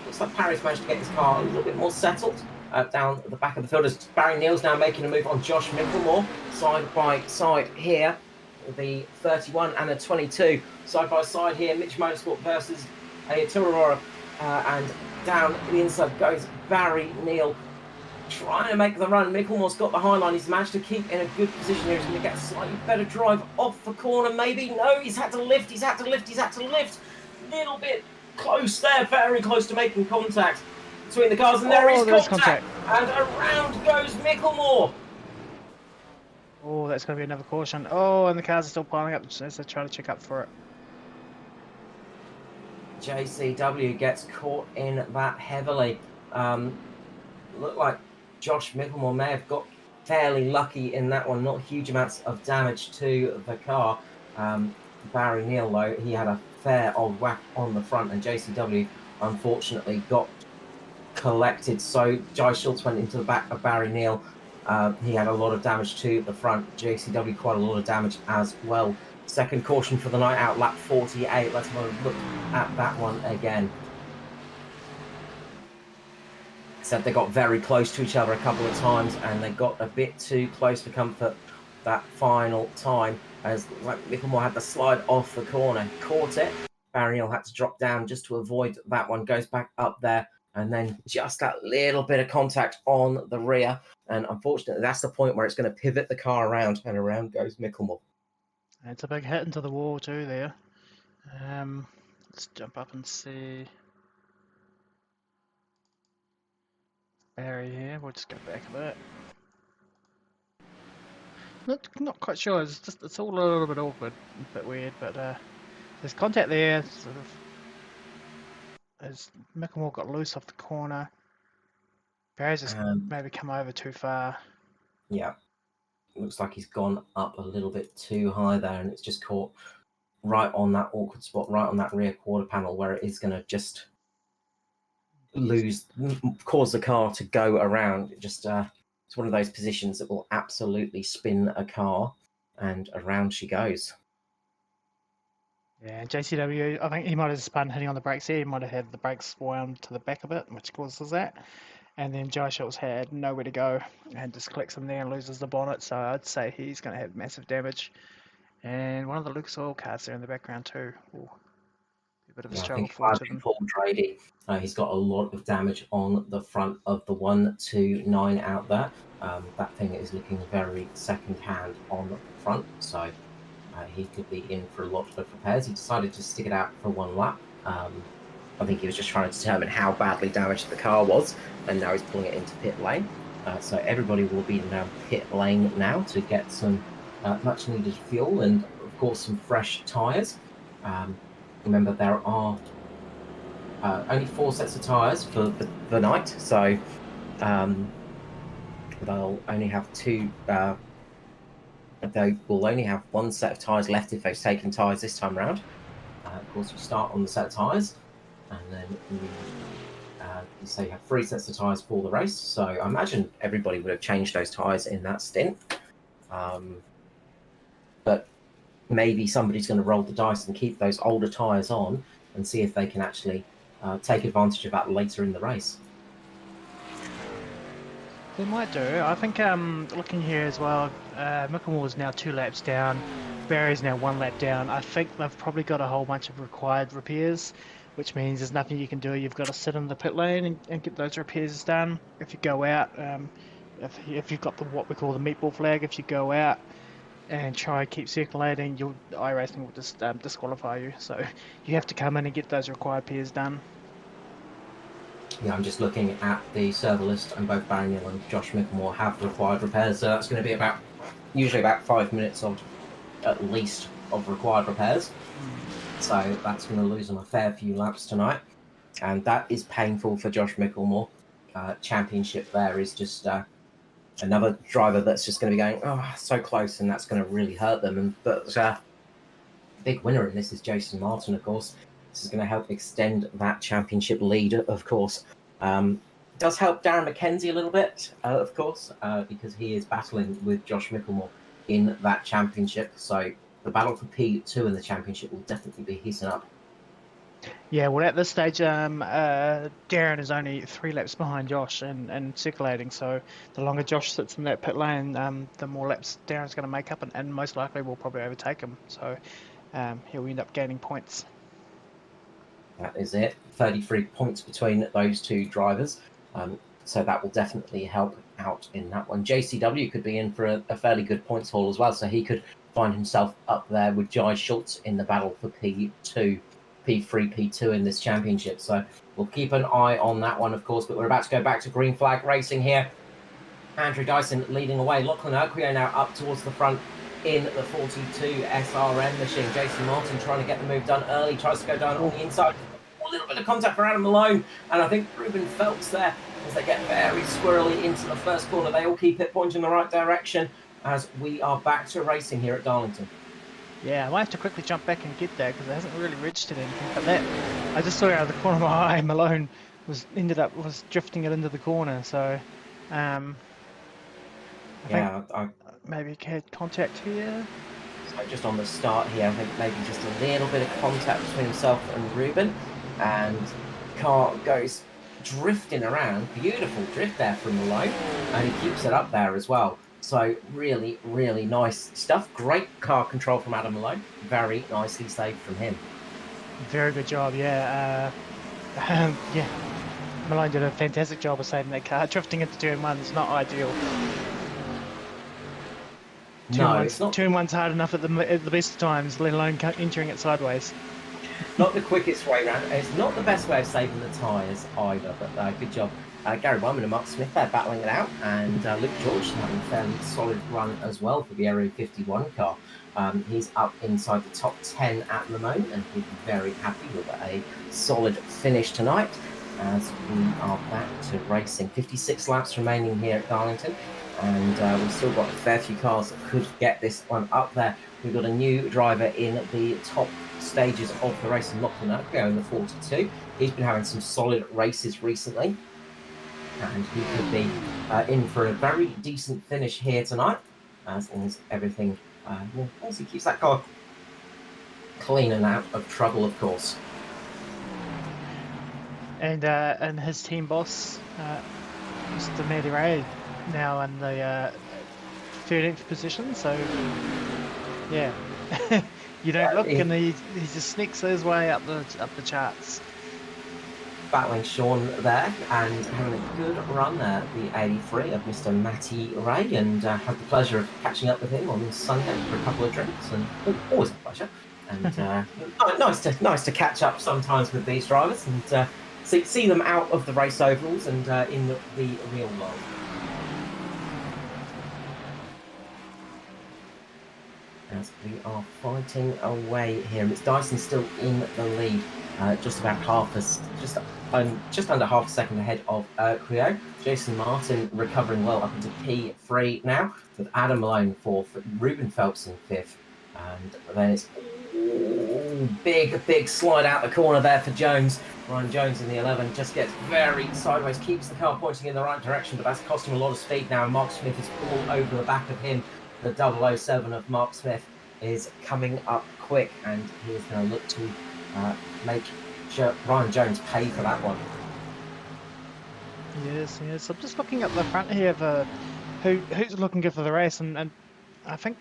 Looks like Parry's managed to get his car a little bit more settled down the back of the field. As Barry Neal's now making a move on Josh Micklemore, side by side here. The 31 and the 22 side by side here. Mitch Motorsport versus Turarora, and down the inside goes Barry Neal. trying to make the run. Micklemore's got the high line. He's managed to keep in a good position here. He's going to get a slightly better drive off the corner, maybe. No, he's had to lift. He's had to lift. He's had to lift. Little bit close there, very close to making contact between the cars. And there is contact. And around goes Micklemore. Oh, that's going to be another caution. Oh, and the cars are still piling up as they try to check up for it. JCW gets caught in that heavily. Looked like Josh Micklemore may have got fairly lucky in that one. Not huge amounts of damage to the car. Barry Neal, though, he had a fair old whack on the front, and JCW unfortunately got collected. So Jai Schultz went into the back of Barry Neal. He had a lot of damage to the front. JCW quite a lot of damage as well. Second caution for the night out, lap 48. Let's have a look at that one again. Said they got very close to each other a couple of times, and they got a bit too close for comfort that final time, as Micklemore had the slide off the corner, caught it. Barry Neal had to drop down just to avoid that one, goes back up there, and then just that little bit of contact on the rear. And unfortunately, that's the point where it's going to pivot the car around, and around goes Micklemore. It's a big hit into the wall too there. Let's jump up and see Barry here. We'll just go back a bit. Not quite sure. It's all a little bit awkward, a bit weird, but there's contact there. Sort of as Micklemore got loose off the corner. Barry's just maybe come over too far. Yeah. Looks like he's gone up a little bit too high there, and it's just caught right on that awkward spot, right on that rear quarter panel, where it is going to just cause the car to go around. It's one of those positions that will absolutely spin a car, and around she goes. Yeah, JCW, I think he might have spun hitting on the brakes here. He might have had the brakes wound to the back of it, which causes that. And then Jai Schultz had nowhere to go and just clicks him there and loses the bonnet. So I'd say he's going to have massive damage. And one of the Lucas Oil cars there in the background too. Ooh, a bit of a struggle for them. Paul Drady, he's got a lot of damage on the front of the 129 out there. That thing is looking very second-hand on the front, so he could be in for a lot of repairs. He decided to stick it out for one lap. I think he was just trying to determine how badly damaged the car was, and now he's pulling it into pit lane. So everybody will be in pit lane now to get some much needed fuel and, of course, some fresh tyres. Remember, there are only 4 sets of tyres for the night, so they'll only have they will only have 1 set of tyres left if they've taken tyres this time around. Of course, you start on the set of tyres, and then you say you have 3 sets of tyres for the race. So I imagine everybody would have changed those tyres in that stint. But maybe somebody's going to roll the dice and keep those older tyres on and see if they can actually take advantage of that later in the race. They might do. I think looking here as well, Micklemore is now 2 laps down. Barry's now 1 lap down. I think they've probably got a whole bunch of required repairs, which means there's nothing you can do. You've got to sit in the pit lane and get those repairs done. If you go out, if you've got what we call the meatball flag, if you go out and try and keep circulating, iRacing will just disqualify you. So you have to come in and get those required repairs done. Yeah, I'm just looking at the server list, and both Barry Neal and Josh Micklemore have required repairs. So that's going to be usually about 5 minutes at least of required repairs. So that's going to lose them a fair few laps tonight, and that is painful for Josh Micklemore. Championship there is just another driver that's just going to be going, oh, so close, and that's going to really hurt them. But big winner in this is Jason Martin, of course. This is going to help extend that championship lead, of course. Does help Darren McKenzie a little bit, of course, because he is battling with Josh Micklemore in that championship. So the battle for P2 in the championship will definitely be heating up. Yeah, well, at this stage, Darren is only 3 laps behind Josh and circulating. So the longer Josh sits in that pit lane, the more laps Darren's going to make up, and most likely will probably overtake him. So he'll end up gaining points. That is it. 33 points between those 2 drivers. So that will definitely help out in that one. JCW could be in for a fairly good points haul as well, so he could find himself up there with Jai Schultz in the battle for P2, P3, P2 in this championship. So we'll keep an eye on that one, of course, but we're about to go back to green flag racing here. Andrew Dyson leading away. Lachlan Urquio now up towards the front in the 42 SRM machine. Jason Martin trying to get the move done early, tries to go down on the inside. A little bit of contact for Adam Malone, and I think Ruben Phelps there as they get very squirrely into the first corner. They all keep it pointing in the right direction as we are back to racing here at Darlington. Yeah, I might have to quickly jump back and get that because it hasn't really registered anything. But that, I just saw it out of the corner of my eye. Malone was drifting it into the corner. So, I think maybe had contact here. So just on the start here, I think maybe just a little bit of contact between himself and Ruben, and car goes drifting around. Beautiful drift there from Malone, and he keeps it up there as well. So really, really nice stuff. Great car control from Adam Malone. Very nicely saved from him. Very good job, yeah. Yeah, Malone did a fantastic job of saving that car. Drifting into turn one is not ideal. Turn one's hard enough at the best of times, let alone entering it sideways. Not the quickest way round. It's not the best way of saving the tyres either, but good job. Gary Wyman and Mark Smith there battling it out, and Luke George having a fairly solid run as well for the Aero 51 car. He's up inside the top 10 at the moment, and he'll be very happy with a solid finish tonight as we are back to racing. 56 laps remaining here at Darlington, and we've still got a fair few cars that could get this one up there. We've got a new driver in the top stages of the race, Lachlan Urquio in the 42. He's been having some solid races recently, and he could be in for a very decent finish here tonight, as long as everything, as he keeps that car clean and out of trouble, of course. And his team boss, Mr. Matty Ray, now in the 13th position, so yeah. You don't look, and he just sneaks his way up the charts. Battling Sean there and having a good run there, the 83 of Mr. Matty Ray, and had the pleasure of catching up with him on Sunday for a couple of drinks, and always a pleasure. And nice to catch up sometimes with these drivers and see them out of the race ovals and in the real world. As we are fighting away here, and it's Dyson still in the lead, just under half a second ahead of Urquio. Jason Martin recovering well up into P3 now, with Adam Malone fourth, Ruben Phelps in fifth, and then it's big slide out the corner there for Jones. Ryan Jones in the 11 just gets very sideways, keeps the car pointing in the right direction, but that's cost him a lot of speed now. Mark Smith is all over the back of him. The 007 of Mark Smith is coming up quick, and he is going to look to make sure Ryan Jones pay for that one. Yes. I'm just looking at the front here for who's looking good for the race, and I think,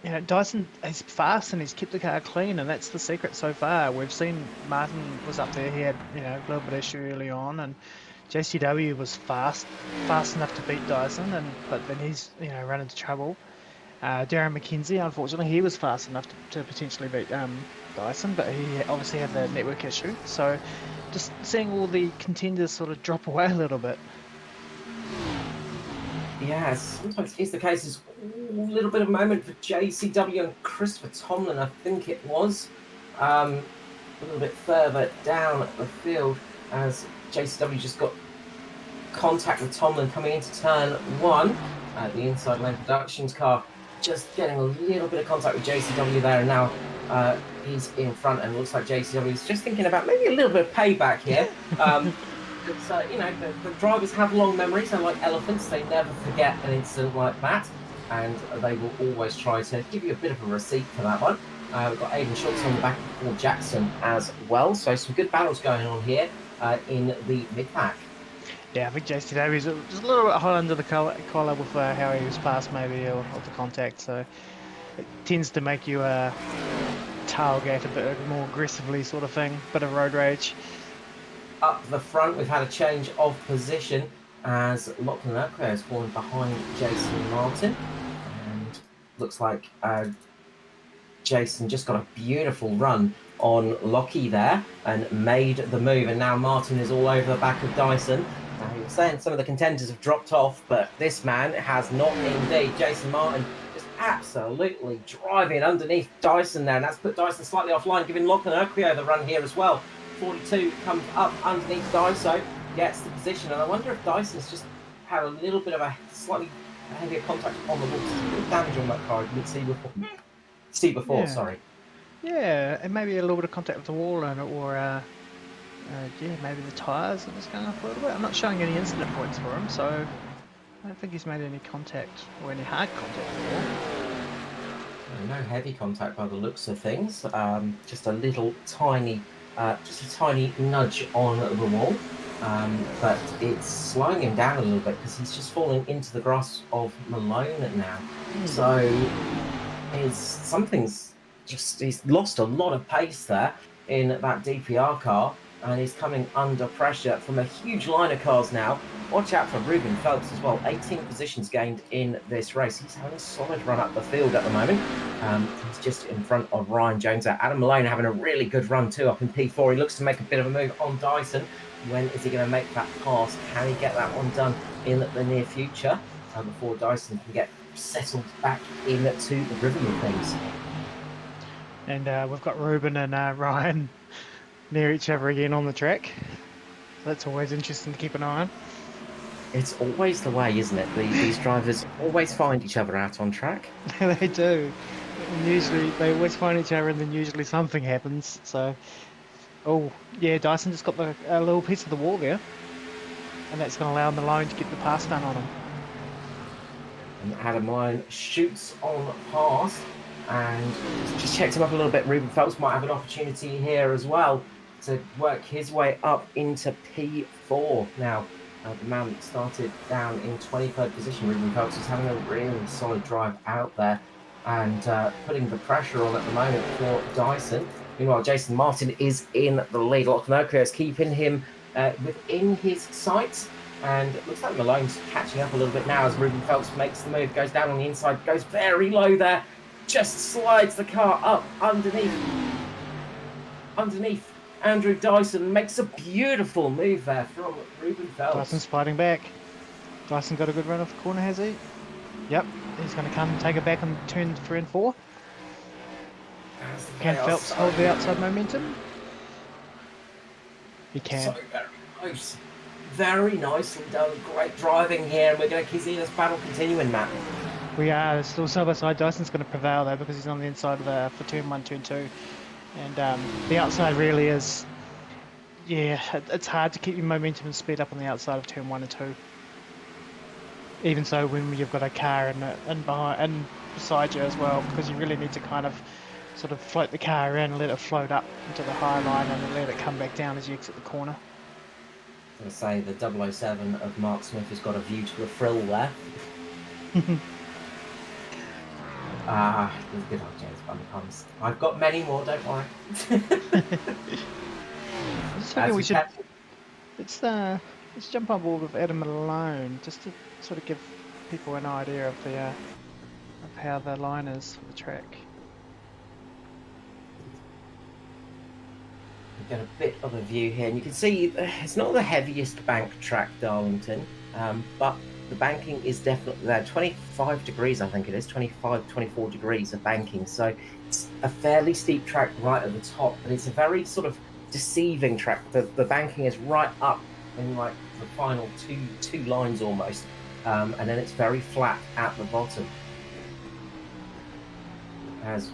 you know, Dyson is fast and he's kept the car clean, and that's the secret so far. We've seen Martin was up there, he had, you know, a little bit of issue early on, and JCW was fast enough to beat Dyson, but then he's, you know, run into trouble. Darren McKenzie, unfortunately, he was fast enough to potentially beat Dyson, but he obviously had the network issue. So just seeing all the contenders sort of drop away a little bit. Yeah, sometimes it's the case. There's a little bit of moment for JCW and Christopher Tomlin, I think it was. A little bit further down the field as JCW just got contact with Tomlin coming into turn one. The inside lane productions car just getting a little bit of contact with JCW there, and now he's in front, and it looks like JCW is just thinking about maybe a little bit of payback here. You know, the drivers have long memories, and like elephants, they never forget an incident like that, and they will always try to give you a bit of a receipt for that one. We've got Aidan Schultz on the back of Paul Jackson as well, so some good battles going on here in the mid-pack. Yeah, I think JCW is just a little bit hot under the collar with how he was passed maybe, or the contact, so it tends to make you tailgate a bit more aggressively sort of thing, bit of road rage. up the front. We've had a change of position as Lachlan Urquhart has fallen behind Jason Martin, and looks like Jason just got a beautiful run on Lockie there and made the move, and now Martin is all over the back of Dyson. He was saying some of the contenders have dropped off, but this man has not indeed. Jason Martin just absolutely driving underneath Dyson there, and that's put Dyson slightly offline, giving Lachlan Urquhart the run here as well. 42 comes up underneath Dyson, gets the position, and I wonder if Dyson's just had a little bit of a slightly heavier contact on the wall. There's a bit of damage on that car I didn't see before. Yeah. Sorry. Yeah, and maybe a little bit of contact with the wall and or yeah, maybe the tyres are just going off a little bit. I'm not showing any incident points for him, so I don't think he's made any contact or any hard contact at all. No heavy contact by the looks of things. Just a little tiny, just a tiny nudge on the wall. But it's slowing him down a little bit because he's just falling into the grasp of Malone now. So he's lost a lot of pace there in that DPR car, and he's coming under pressure from a huge line of cars now. Watch out for Ruben Phelps as well. 18 positions gained in this race. He's having a solid run up the field at the moment. He's just in front of Ryan Jones. Adam Malone having a really good run too up in P4. He looks to make a bit of a move on Dyson. When is he going to make that pass? Can he get that one done in the near future before Dyson can get settled back into the rhythm of things? And we've got Ruben and Ryan near each other again on the track. That's always interesting to keep an eye on. It's always the way, isn't it? These drivers always find each other out on track. They do. And usually they always find each other, and then usually something happens. So, oh yeah, Dyson just got a little piece of the wall there, and that's going to allow Malone to get the pass done on him. And Adam Malone shoots on past and just checks him up a little bit. Ruben Phelps might have an opportunity here as well to work his way up into P4 now. The man that started down in 23rd position, Ruben Phelps, is having a really solid drive out there and putting the pressure on at the moment for Dyson. Meanwhile, Jason Martin is in the lead. Lachlan Urquhart is keeping him within his sights. And it looks like Malone's catching up a little bit now as Ruben Phelps makes the move, goes down on the inside, goes very low there, just slides the car up underneath Andrew Dyson, makes a beautiful move there from Ruben Phelps. Dyson's fighting back. Dyson got a good run off the corner, has he? Yep, he's going to come and take it back on turn 3 and 4. Can Phelps hold the outside momentum? He can. So very close. Very nicely done. Great driving here, and we're going to see this battle continuing, Matt. We are still side by side. Dyson's going to prevail though because he's on the inside of for turn 1, turn 2. And the outside really is, yeah, it's hard to keep your momentum and speed up on the outside of turn 1 and 2. Even so, when you've got a car in behind and beside you as well, because you really need to kind of sort of float the car around and let it float up into the high line and then let it come back down as you exit the corner. I was going to say the 007 of Mark Smith has got a view to the frill there. He's good old James Bond puns. I've got many more, don't worry. I just think we should. Let's jump on board with Adam Malone just to sort of give people an idea of the of how the line is for the track. Get a bit of a view here, and you can see it's not the heaviest bank track, Darlington, but the banking is definitely there. 25 degrees, I think it is, 25, 24 degrees of banking, so it's a fairly steep track right at the top, but it's a very sort of deceiving track. The banking is right up in like the final two lines almost, and then it's very flat at the bottom. As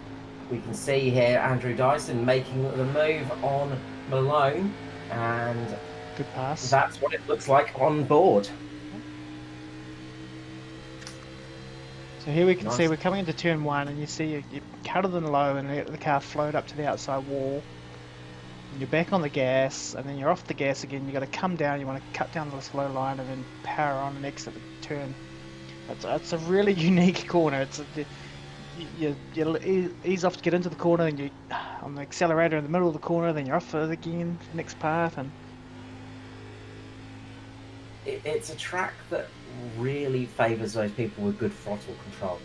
we can see here, Andrew Dyson making the move on Malone, and good pass. That's what it looks like on board. So here we can see we're coming into turn 1, and you see you cut it in low and let the car float up to the outside wall. And you're back on the gas, and then you're off the gas again. You got to come down. You want to cut down the slow line and then power on and exit the turn. It's a really unique corner. You ease off to get into the corner, and you on the accelerator in the middle of the corner, then you're off it again, next path, and it's a track that really favours those people with good throttle control.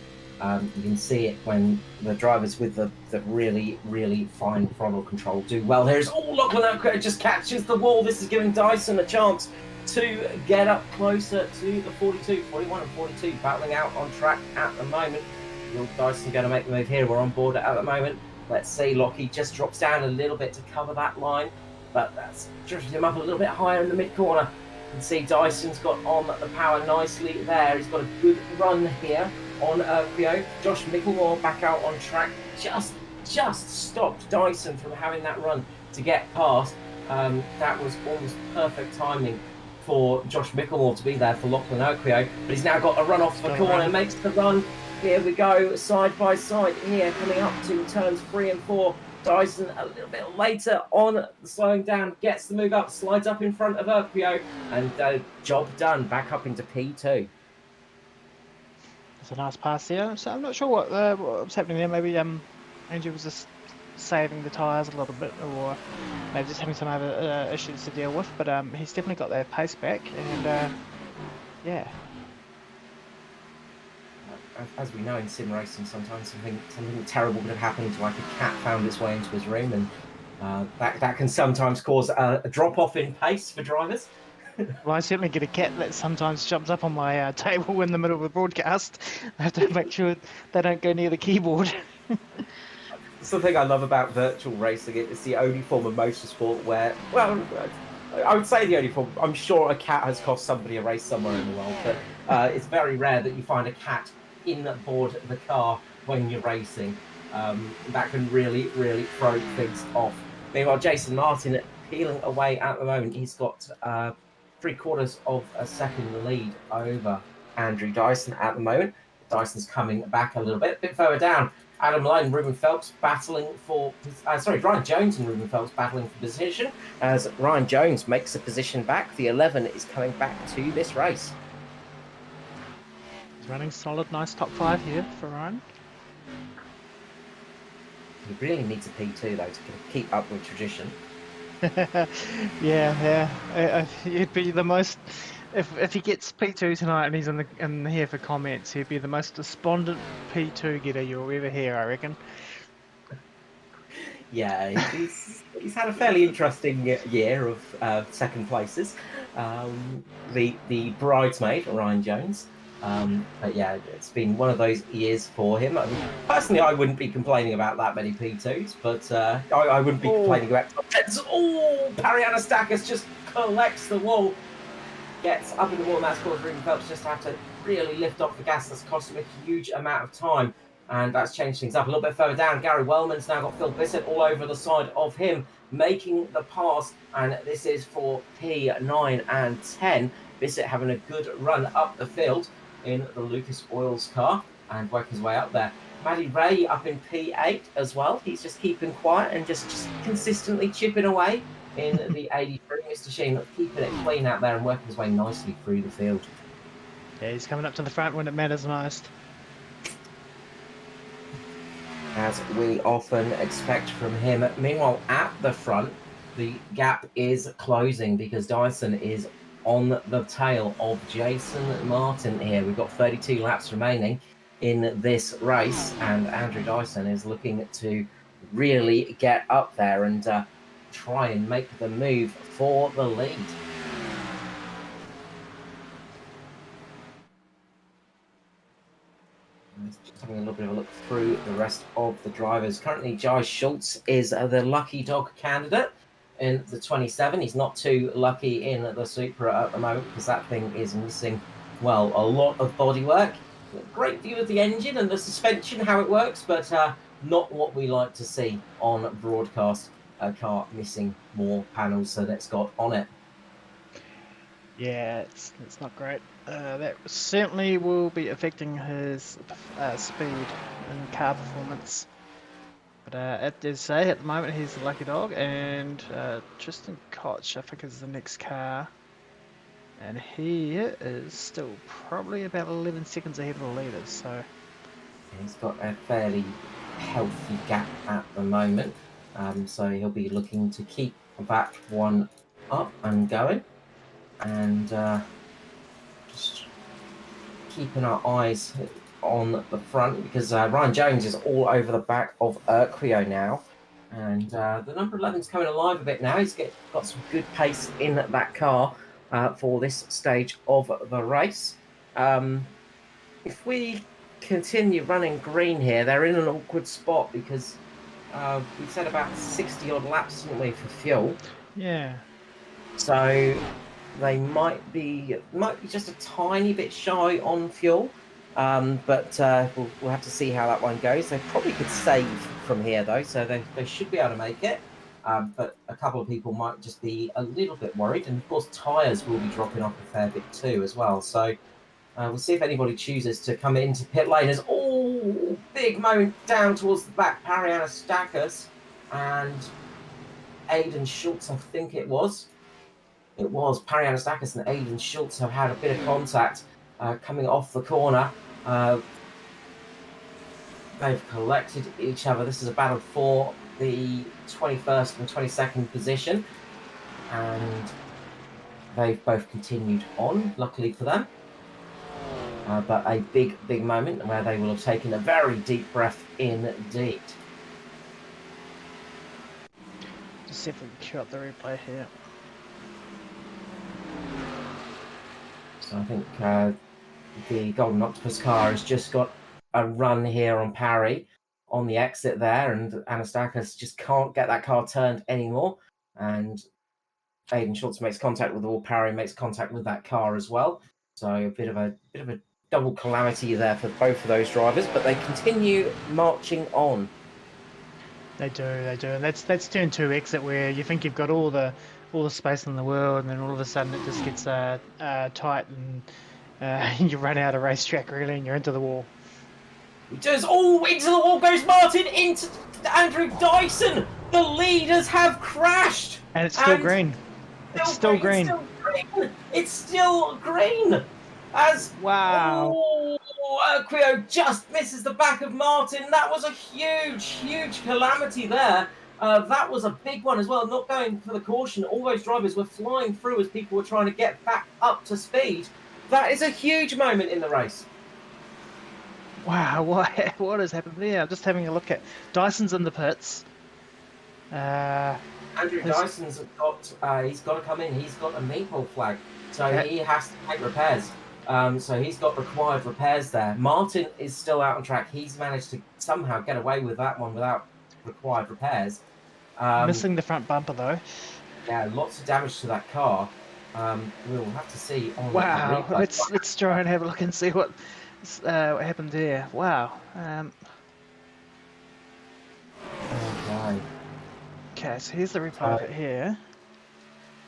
You can see it when the drivers with the really, really fine throttle control do well. Here's Lachlan just catches the wall. This is giving Dyson a chance to get up closer to the 42, 41 and 42, battling out on track at the moment. Will Dyson going to make the move here? We're on board at the moment. Let's see, Lockie just drops down a little bit to cover that line, but that's drifted him up a little bit higher in the mid-corner. You can see Dyson's got on the power nicely there. He's got a good run here on Erquio. Josh Mickelmore back out on track. Just stopped Dyson from having that run to get past. That was almost perfect timing for Josh Mickelmore to be there for Lachlan Erquio. But he's now got a run off the corner, makes the run. Here we go, side by side here, coming up to turns 3 and 4. Dyson a little bit later on, slowing down, gets the move up, slides up in front of Erquio, and job done, back up into P2. It's a nice pass there. So I'm not sure what was happening there. Maybe Andrew was just saving the tyres a little bit, or maybe just having some other issues to deal with. But he's definitely got that pace back, and yeah. As we know in sim racing, sometimes something terrible could have happened, like a cat found its way into his room, and that can sometimes cause a drop off in pace for drivers. Well, I certainly get a cat that sometimes jumps up on my table in the middle of the broadcast. I have to make sure they don't go near the keyboard. It's the thing I love about virtual racing. It's the only form of motorsport where, well, I would say the only form. I'm sure a cat has cost somebody a race somewhere in the world, but it's very rare that you find a cat in board the car when you're racing. That can really, really throw things off. Meanwhile, Jason Martin peeling away at the moment. He's got 3/4 of a second lead over Andrew Dyson at the moment. Dyson's coming back a little bit further down. Adam Malone and Ruben Phelps battling for... Ryan Jones and Ruben Phelps battling for position. As Ryan Jones makes a position back, the 11 is coming back to this race. He's running solid, nice top 5 here for Ryan. He really needs a P2 though to keep up with tradition. yeah. He'd be the most... If he gets P2 tonight and he's in here for comments, he'd be the most despondent P2 getter you'll ever hear, I reckon. Yeah, he's had a fairly interesting year of second places. The bridesmaid, Ryan Jones. But yeah, it's been one of those years for him. I mean, personally, I wouldn't be complaining about that many P2s, but I wouldn't be complaining about top 10s. Parianastakis just collects the wall. Gets up in the wall, and that's caused Ruben Phelps just to have to really lift off the gas. That's cost him a huge amount of time, and that's changed things up a little bit further down. Gary Wellman's now got Phil Bissett all over the side of him, making the pass, and this is for P9 and 10. Bissett having a good run up the field in the Lucas Oils car and working his way up there. Maddie Ray up in P8 as well. He's just keeping quiet and just consistently chipping away in the 83. Mr. Sheen keeping it clean out there and working his way nicely through the field. Yeah, he's coming up to the front when it matters most. As we often expect from him. Meanwhile, at the front, the gap is closing because Dyson is on the tail of Jason Martin here. We've got 32 laps remaining in this race, and Andrew Dyson is looking to really get up there and try and make the move for the lead. Just having a little bit of a look through the rest of the drivers. Currently, Jai Schultz is the lucky dog candidate in the 27. He's not too lucky in the Supra at the moment because that thing is missing, well, a lot of bodywork. Great view of the engine and the suspension, how it works, but not what we like to see on broadcast. A car missing more panels that it's got on it. Yeah, it's not great. That certainly will be affecting his speed and car performance. But as they say, at the moment he's the lucky dog, and Tristan Koch, I think, is the next car. And he is still probably about 11 seconds ahead of the leaders, so... He's got a fairly healthy gap at the moment. So he'll be looking to keep that one up and going. And keeping our eyes on the front because Ryan Jones is all over the back of Urquio now. And the number 11's coming alive a bit now. He's got some good pace in that car for this stage of the race. If we continue running green here, they're in an awkward spot because we said about 60 odd laps, didn't we, for fuel? Yeah. So they might be just a tiny bit shy on fuel, but we'll have to see how that one goes. They probably could save from here though, so they should be able to make it. But a couple of people might just be a little bit worried, and of course tyres will be dropping off a fair bit too as well. So we'll see if anybody chooses to come into pit lane. As big moment down towards the back, Pariana Stackers and Aidan Schultz, I think it was. It was Pariana Stackers and Aidan Schultz have had a bit of contact coming off the corner. They've collected each other. This is a battle for the 21st and 22nd position. And they've both continued on, luckily for them. But a big moment where they will have taken a very deep breath indeed. Just see if we can cue up the replay here. So I think the Golden Octopus car has just got a run here on Parry on the exit there, and Anastakis just can't get that car turned anymore. And Aidan Schultz makes contact with the wall. Parry makes contact with that car as well. So a bit of a double calamity there for both of those drivers, but they continue marching on. They do, and that's turn 2 exit where you think you've got all the space in the world, and then all of a sudden it just gets tight, and you run out of racetrack really, and you're into the wall. Just into the wall goes Martin, into Andrew Dyson. The leaders have crashed, and it's still green. It's still green. It's still green. As Urquio just misses the back of Martin. That was a huge calamity there. That was a big one as well, not going for the caution. All those drivers were flying through as people were trying to get back up to speed. That is a huge moment in the race. Wow, what has happened there? I'm just having a look at Dyson's in the pits. Andrew Dyson's he's got to come in. He's got a meatball flag, so he has to make repairs. So he's got required repairs there. Martin is still out on track. He's managed to somehow get away with that one without required repairs. Missing the front bumper though. Yeah, lots of damage to that car. We'll have to see. Wow, let's try and have a look and see what happened there. Wow. Okay, so here's the replay of it here.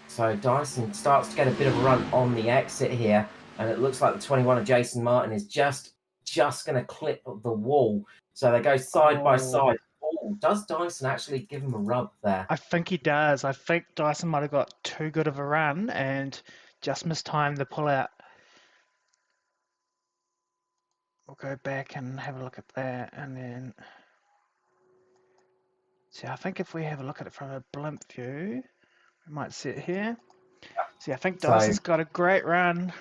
So Dyson starts to get a bit of a run on the exit here, and it looks like the 21 of Jason Martin is just going to clip the wall. So they go side by side. Oh, does Dyson actually give him a rub there? I think he does. I think Dyson might have got too good of a run and just mistimed the pull-out. We'll go back and have a look at that, and then... See, I think if we have a look at it from a blimp view, we might see it here. See, I think Dyson's got a great run.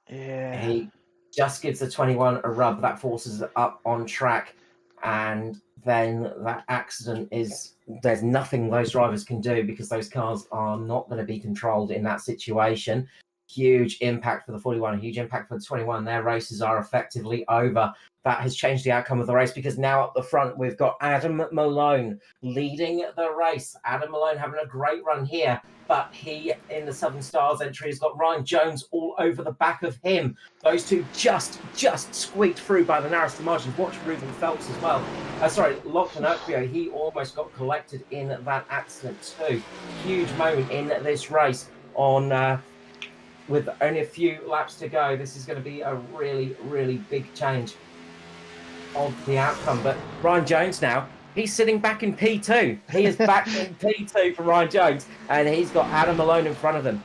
Yeah. He just gives the 21 a rub. That forces it up on track. And then that accident is... There's nothing those drivers can do because those cars are not going to be controlled in that situation. Huge impact for the 41, a huge impact for the 21. Their races are effectively over. That has changed the outcome of the race because now up the front we've got Adam Malone leading the race. Adam Malone having a great run here, but he in the Southern Stars entry has got Ryan Jones all over the back of him. Those two just squeaked through by the narrowest of margins. Watch Ruben Phelps as well. Lachlan Urquio, he almost got collected in that accident too. Huge moment in this race on... with only a few laps to go. This is going to be a really big change of the outcome. But Ryan Jones now, he's sitting back in P2. He is back in P2 for Ryan Jones, and he's got Adam Malone in front of him.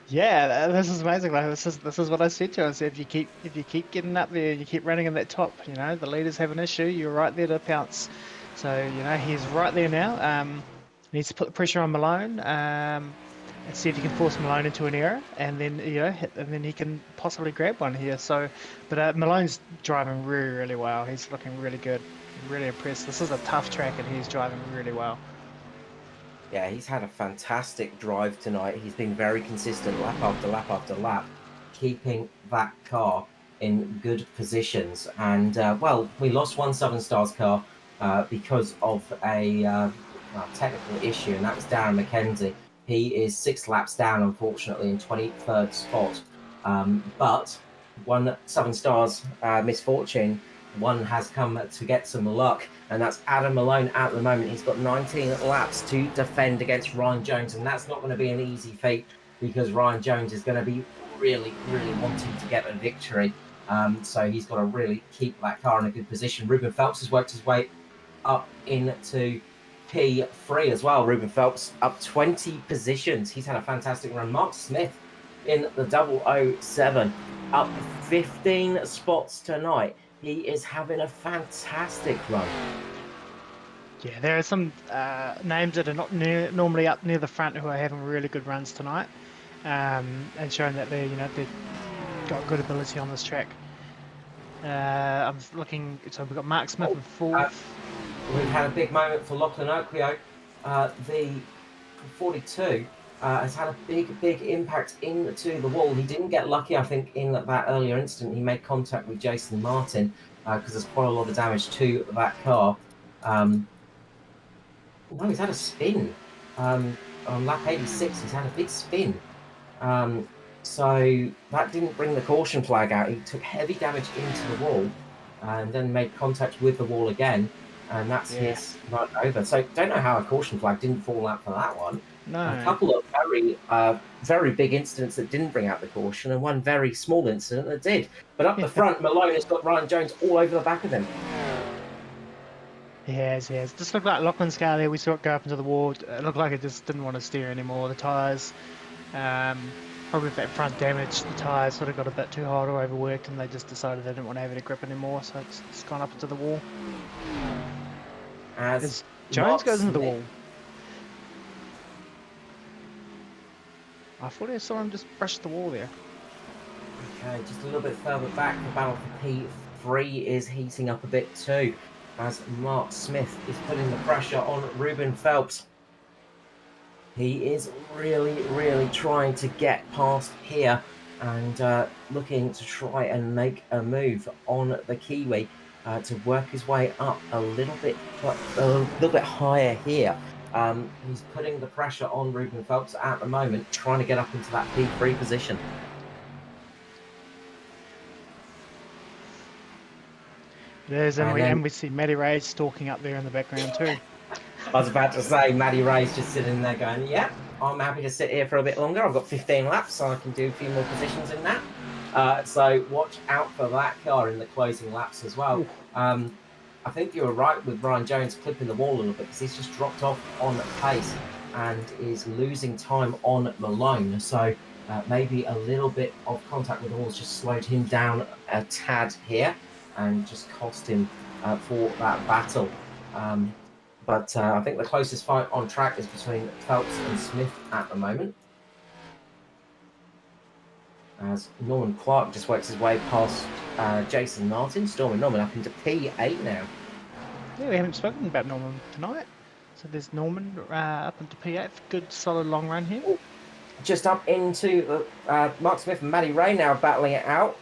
Yeah, this is amazing. Like this is what I said to him. I said, if you keep getting up there, you keep running in that top, the leaders have an issue, you're right there to pounce. So, he's right there now. Needs to put the pressure on Malone. and see if he can force Malone into an error, and then and then he can possibly grab one here. So, but Malone's driving really, really well. He's looking really good. Really impressed. This is a tough track, and he's driving really well. Yeah, he's had a fantastic drive tonight. He's been very consistent lap after lap after lap, keeping that car in good positions. And, well, we lost one Southern Stars car because of a technical issue, and that was Darren McKenzie. He is 6 laps down, unfortunately, in 23rd spot. But one Southern Stars misfortune, one has come to get some luck, and that's Adam Malone at the moment. He's got 19 laps to defend against Ryan Jones, and that's not going to be an easy feat because Ryan Jones is going to be really, really wanting to get a victory. So he's got to really keep that car in a good position. Ruben Phelps has worked his way up into P3 as well. Ruben Phelps up 20 positions. He's had a fantastic run. Mark Smith in the 007 up 15 spots tonight. He is having a fantastic run. Yeah, there are some names that are not normally up near the front who are having really good runs tonight, and showing that they've got good ability on this track. I'm looking. So we've got Mark Smith in fourth. We've had a big moment for Lachlan Oakley. The 42 has had a big impact into the wall. He didn't get lucky, I think, in that earlier incident. He made contact with Jason Martin because there's quite a lot of damage to that car. No, he's had a spin. On lap 86, he's had a big spin. So that didn't bring the caution flag out. He took heavy damage into the wall and then made contact with the wall again. And that's his run over. So don't know how a caution flag didn't fall out for that one. No. A couple of very big incidents that didn't bring out the caution, and one very small incident that did. But up the front, Malone has got Ryan Jones all over the back of him. He has. Just looked like Lachlan's car there. We saw it go up into the wall. It looked like it just didn't want to steer anymore. The tyres, probably with that front damage, the tyres sort of got a bit too hot or overworked, and they just decided they didn't want to have any grip anymore, so it's gone up into the wall. As Jones goes into the wall. I thought I saw him just brush the wall there. Okay, just a little bit further back, the battle for P3 is heating up a bit too, as Mark Smith is putting the pressure on Ruben Phelps. He is really, really trying to get past here and looking to try and make a move on the Kiwi to work his way up a little bit higher here. He's putting the pressure on Ruben Phelps at the moment, trying to get up into that P3 position. And we see Matty Ray stalking up there in the background too. I was about to say, Matty Ray's just sitting there going, yeah, I'm happy to sit here for a bit longer. I've got 15 laps, so I can do a few more positions in that. So watch out for that car in the closing laps as well. I think you were right with Ryan Jones clipping the wall a little bit because he's just dropped off on pace and is losing time on Malone. So maybe a little bit of contact with the walls just slowed him down a tad here and just cost him for that battle. But I think the closest fight on track is between Phelps and Smith at the moment. As Norman Clark just works his way past Jason Martin, storming Norman up into P8 now. Yeah, we haven't spoken about Norman tonight. So there's Norman up into P8. Good, solid long run here. Just up into Mark Smith and Matty Ray now battling it out.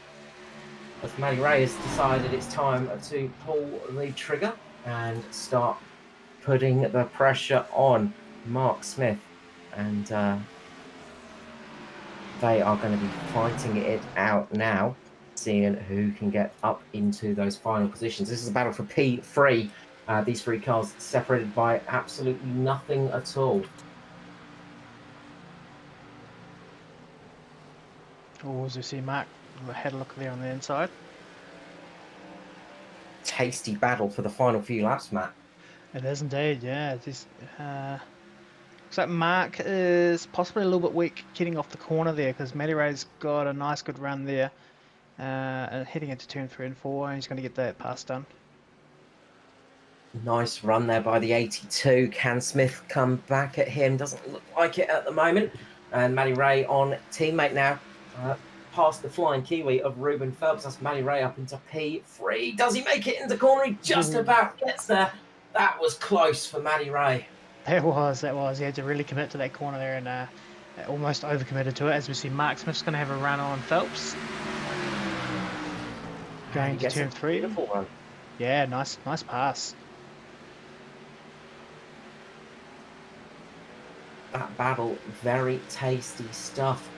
As Matty Ray has decided it's time to pull the trigger and start putting the pressure on Mark Smith. And they are going to be fighting it out now, seeing who can get up into those final positions. This is a battle for P3. These three cars separated by absolutely nothing at all. Oh, as you see, Mark had a look there on the inside. Tasty battle for the final few laps, Matt. It is indeed, yeah. Looks like Mark is possibly a little bit weak getting off the corner there because Matty Ray's got a nice good run there heading into turn 3 and 4, and he's going to get that pass done. Nice run there by the 82. Can Smith come back at him? Doesn't look like it at the moment. And Matty Ray on teammate now. Past the flying Kiwi of Ruben Phelps. That's Matty Ray up into P3. Does he make it into corner? He just about gets there. That was close for Matty Ray. That was. He had to really commit to that corner there and almost overcommitted to it. As we see, Mark Smith's going to have a run on Phelps. Going to turn 3. Beautiful run. Yeah, nice pass. That battle, very tasty stuff.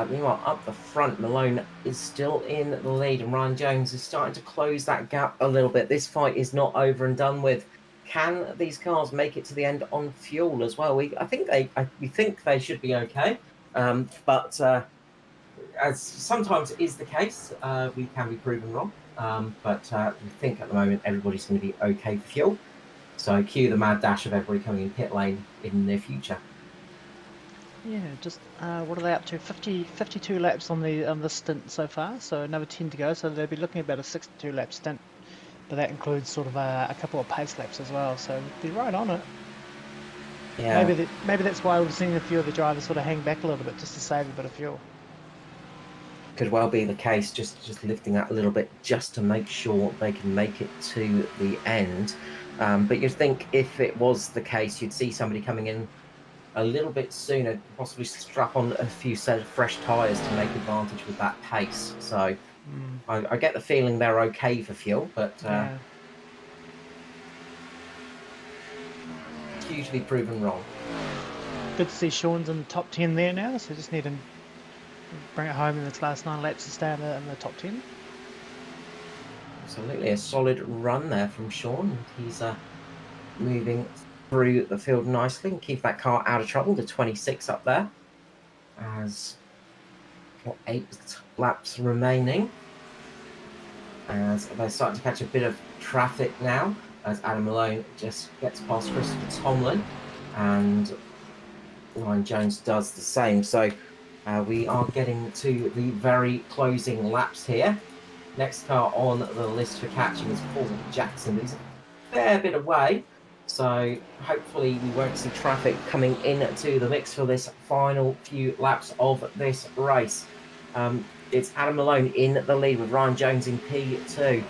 Meanwhile, up the front, Malone is still in the lead, and Ryan Jones is starting to close that gap a little bit. This fight is not over and done with. Can these cars make it to the end on fuel as well? We think they should be okay, but as sometimes is the case, we can be proven wrong. But we think at the moment everybody's going to be okay for fuel. So cue the mad dash of everybody coming in pit lane in the near future. Yeah, just what are they up to? 52 laps on the stint so far, so another 10 to go. So they'll be looking at about a 62 lap stint, but that includes sort of a couple of pace laps as well. So they're right on it. Yeah. Maybe that's why we've seen a few of the drivers sort of hang back a little bit just to save a bit of fuel. Could well be the case, just lifting that a little bit just to make sure they can make it to the end. But you'd think if it was the case, you'd see somebody coming in a little bit sooner, possibly strap on a few set of fresh tyres to make advantage with that pace. So I get the feeling they're okay for fuel, but it's usually proven wrong. Good to see Sean's in the top 10 there now, so just need to bring it home in its last 9 laps to stay in the top 10. Absolutely, a solid run there from Sean. He's moving through the field nicely and keep that car out of trouble. The 26 up there, as 8 laps remaining, as they're starting to catch a bit of traffic now, as Adam Malone just gets past Christopher Tomlin and Ryan Jones does the same. So we are getting to the very closing laps here. Next car on the list for catching is Paul Jackson. He's a fair bit away, so hopefully we won't see traffic coming into the mix for this final few laps of this race. It's Adam Malone in the lead with Ryan Jones in P2.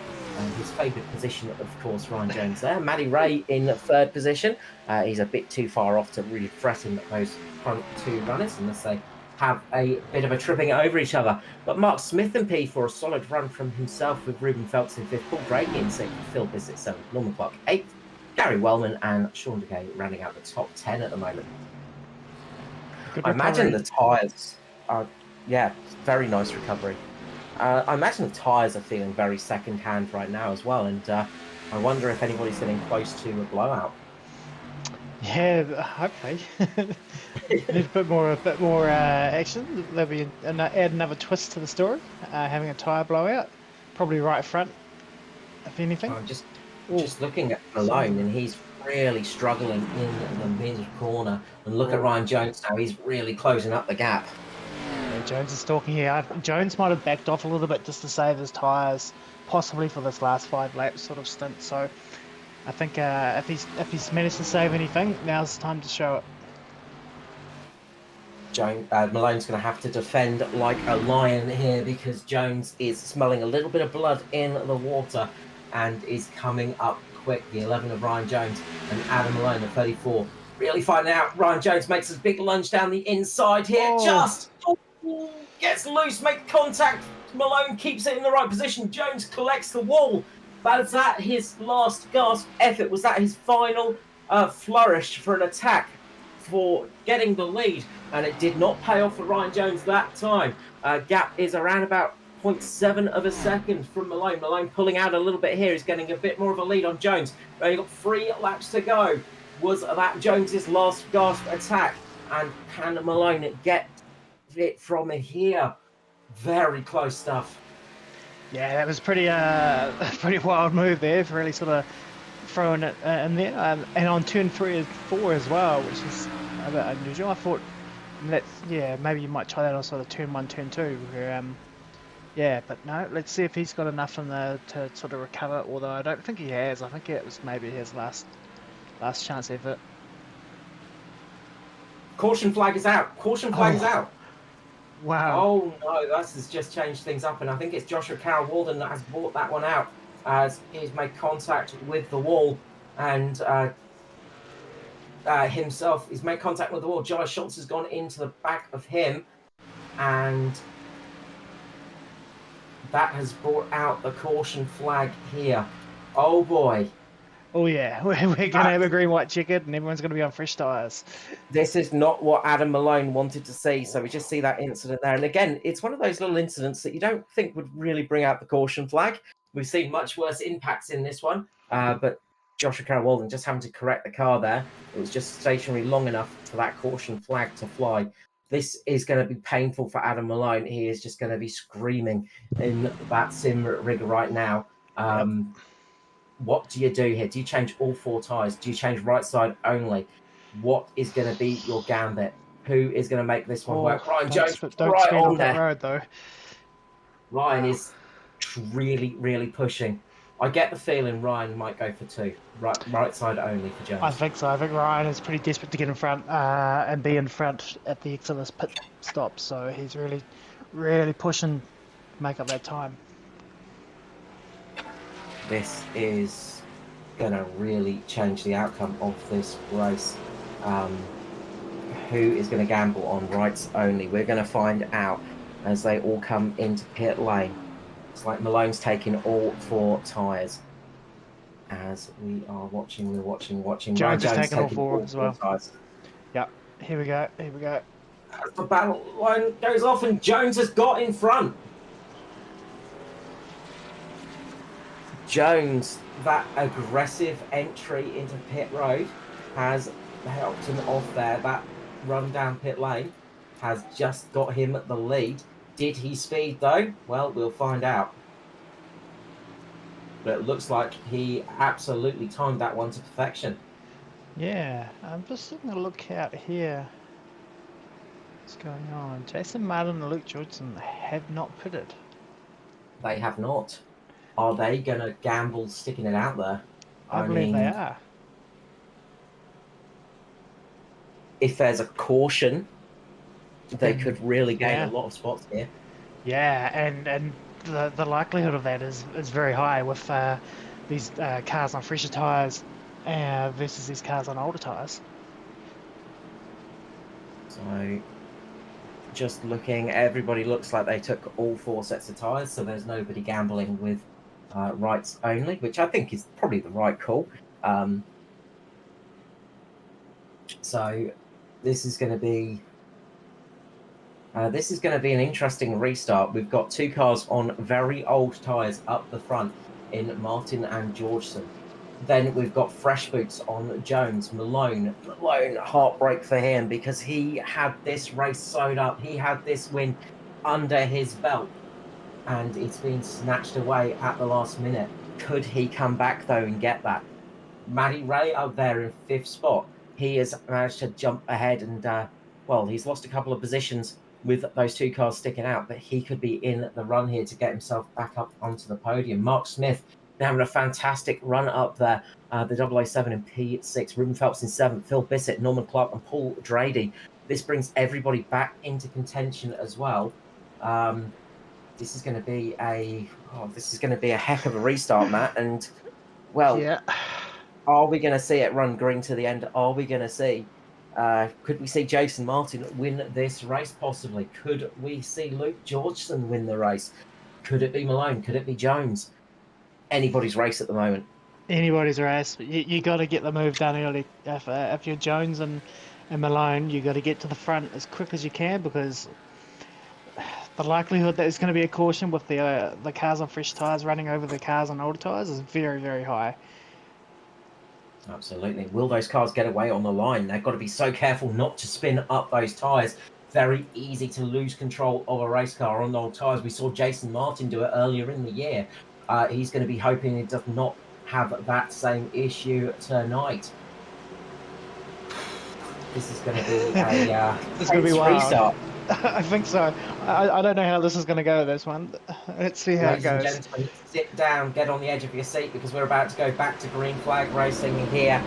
His favourite position, of course, Ryan Jones there. Matty Ray in 3rd position. He's a bit too far off to really threaten those front 2 runners unless they have a bit of a tripping over each other. But Mark Smith in P4, a solid run from himself with Ruben Phelps in 5th, Paul Brady in 6th, Phil Bissett 7th, Norman Clark 8th, Gary Wellman and Sean Decay rounding out the top 10 at the moment. I imagine the tyres are, very nice recovery. I imagine the tyres are feeling very second-hand right now as well, and I wonder if anybody's getting close to a blowout. Yeah, hopefully. Need a bit more action. There'll be add another twist to the story. Having a tyre blowout, probably right front, if anything. Just looking at Malone, and he's really struggling in the mid corner. And look at Ryan Jones now; he's really closing up the gap. Yeah, Jones is stalking here. Jones might have backed off a little bit just to save his tyres, possibly for this last 5 laps sort of stint. So I think if he's managed to save anything, now's the time to show it. Malone's going to have to defend like a lion here because Jones is smelling a little bit of blood in the water and is coming up quick. The 11 of Ryan Jones and Adam Malone at 34. Really finding out. Ryan Jones makes his big lunge down the inside here. Gets loose, make contact. Malone keeps it in the right position. Jones collects the wall. Was that his last gasp effort? Was that his final flourish for an attack for getting the lead? And it did not pay off for Ryan Jones that time. Gap is around about 0.7 of a second from Malone. Malone pulling out a little bit here. He's getting a bit more of a lead on Jones. You've got 3 laps to go. Was that Jones's last gasp attack? And can Malone get it from here? Very close stuff. Yeah, that was pretty wild move there for really sort of throwing it in there. And on turn 3 and 4 as well, which is a bit unusual. I thought maybe you might try that on sort of turn 1, turn 2. Where, but no, let's see if he's got enough in there to sort of recover. Although I don't think he has. I think it was maybe his last chance effort. Caution flag is out. Caution flag is out. Wow. Oh no, this has just changed things up, and I think it's Joshua Carroll Walden that has brought that one out as he's made contact with the wall, and himself he's made contact with the wall. Josh Schultz has gone into the back of him, and that has brought out the caution flag here. Oh boy. Oh yeah, we're going to have a green-white checkered, and everyone's going to be on fresh tyres. This is not what Adam Malone wanted to see. So we just see that incident there. And again, it's one of those little incidents that you don't think would really bring out the caution flag. We've seen much worse impacts in this one, but Joshua Carroll Walden just having to correct the car there. It was just stationary long enough for that caution flag to fly. This is going to be painful for Adam Malone. He is just going to be screaming in that sim rig right now. What do you do here? Do you change all 4 tyres? Do you change right side only? What is going to be your gambit? Who is going to make this one work? Ryan Jones, don't right speed on up there. that road though. Ryan is really, really pushing. I get the feeling Ryan might go for 2. Right side only for Jones. I think so. I think Ryan is pretty desperate to get in front and be in front at the exit of this pit stop. So he's really, really pushing to make up that time. This is going to really change the outcome of this race. Who is going to gamble on rights only? We're going to find out as they all come into pit lane. It's like Malone's taking all 4 tyres. As we are watching, we're watching. Jones is taking all 4 as well. Tyres. Yep, here we go. As the battle line goes off and Jones has got in front. Jones, that aggressive entry into pit road has helped him off there. That run down pit lane has just got him the lead. Did he speed though? Well, we'll find out. But it looks like he absolutely timed that one to perfection. Yeah, I'm just taking a look out here. What's going on? Jason Martin and Luke Jordan have not pitted. They have not. Are they going to gamble sticking it out there? I believe they are. If there's a caution, they could really gain a lot of spots here. Yeah, and the likelihood of that is very high with these cars on fresher tyres versus these cars on older tyres. So just looking, everybody looks like they took all 4 sets of tyres, so there's nobody gambling with rights only, which I think is probably the right call. So this is going to be an interesting restart. We've got 2 cars on very old tyres up the front in Martin and Georgeson. Then we've got fresh boots on Jones. Malone, heartbreak for him because he had this race sewed up. He had this win under his belt, and it's been snatched away at the last minute. Could he come back though and get that? Matty Ray up there in 5th spot. He has managed to jump ahead and, he's lost a couple of positions with those 2 cars sticking out, but he could be in the run here to get himself back up onto the podium. Mark Smith having a fantastic run up there. The 007 in P6, Ruben Phelps in 7th, Phil Bissett, Norman Clark and Paul Drady. This brings everybody back into contention as well. This is going to be a heck of a restart, Matt. And are we going to see it run green to the end? Are we going to see? Could we see Jason Martin win this race? Possibly. Could we see Luke Georgeson win the race? Could it be Malone? Could it be Jones? Anybody's race at the moment. Anybody's race. You got to get the move done early. If you're Jones and Malone, you got to get to the front as quick as you can, because the likelihood that there's going to be a caution with the cars on fresh tyres running over the cars on older tyres is very, very high. Absolutely. Will those cars get away on the line? They've got to be so careful not to spin up those tyres. Very easy to lose control of a race car on old tyres. We saw Jason Martin do it earlier in the year. He's going to be hoping he does not have that same issue tonight. This is going to be a it's going to be wild. Restart. I think so. I don't know how this is going to go, this one. Let's see how it goes. Ladies and gentlemen, sit down, get on the edge of your seat, because we're about to go back to green flag racing here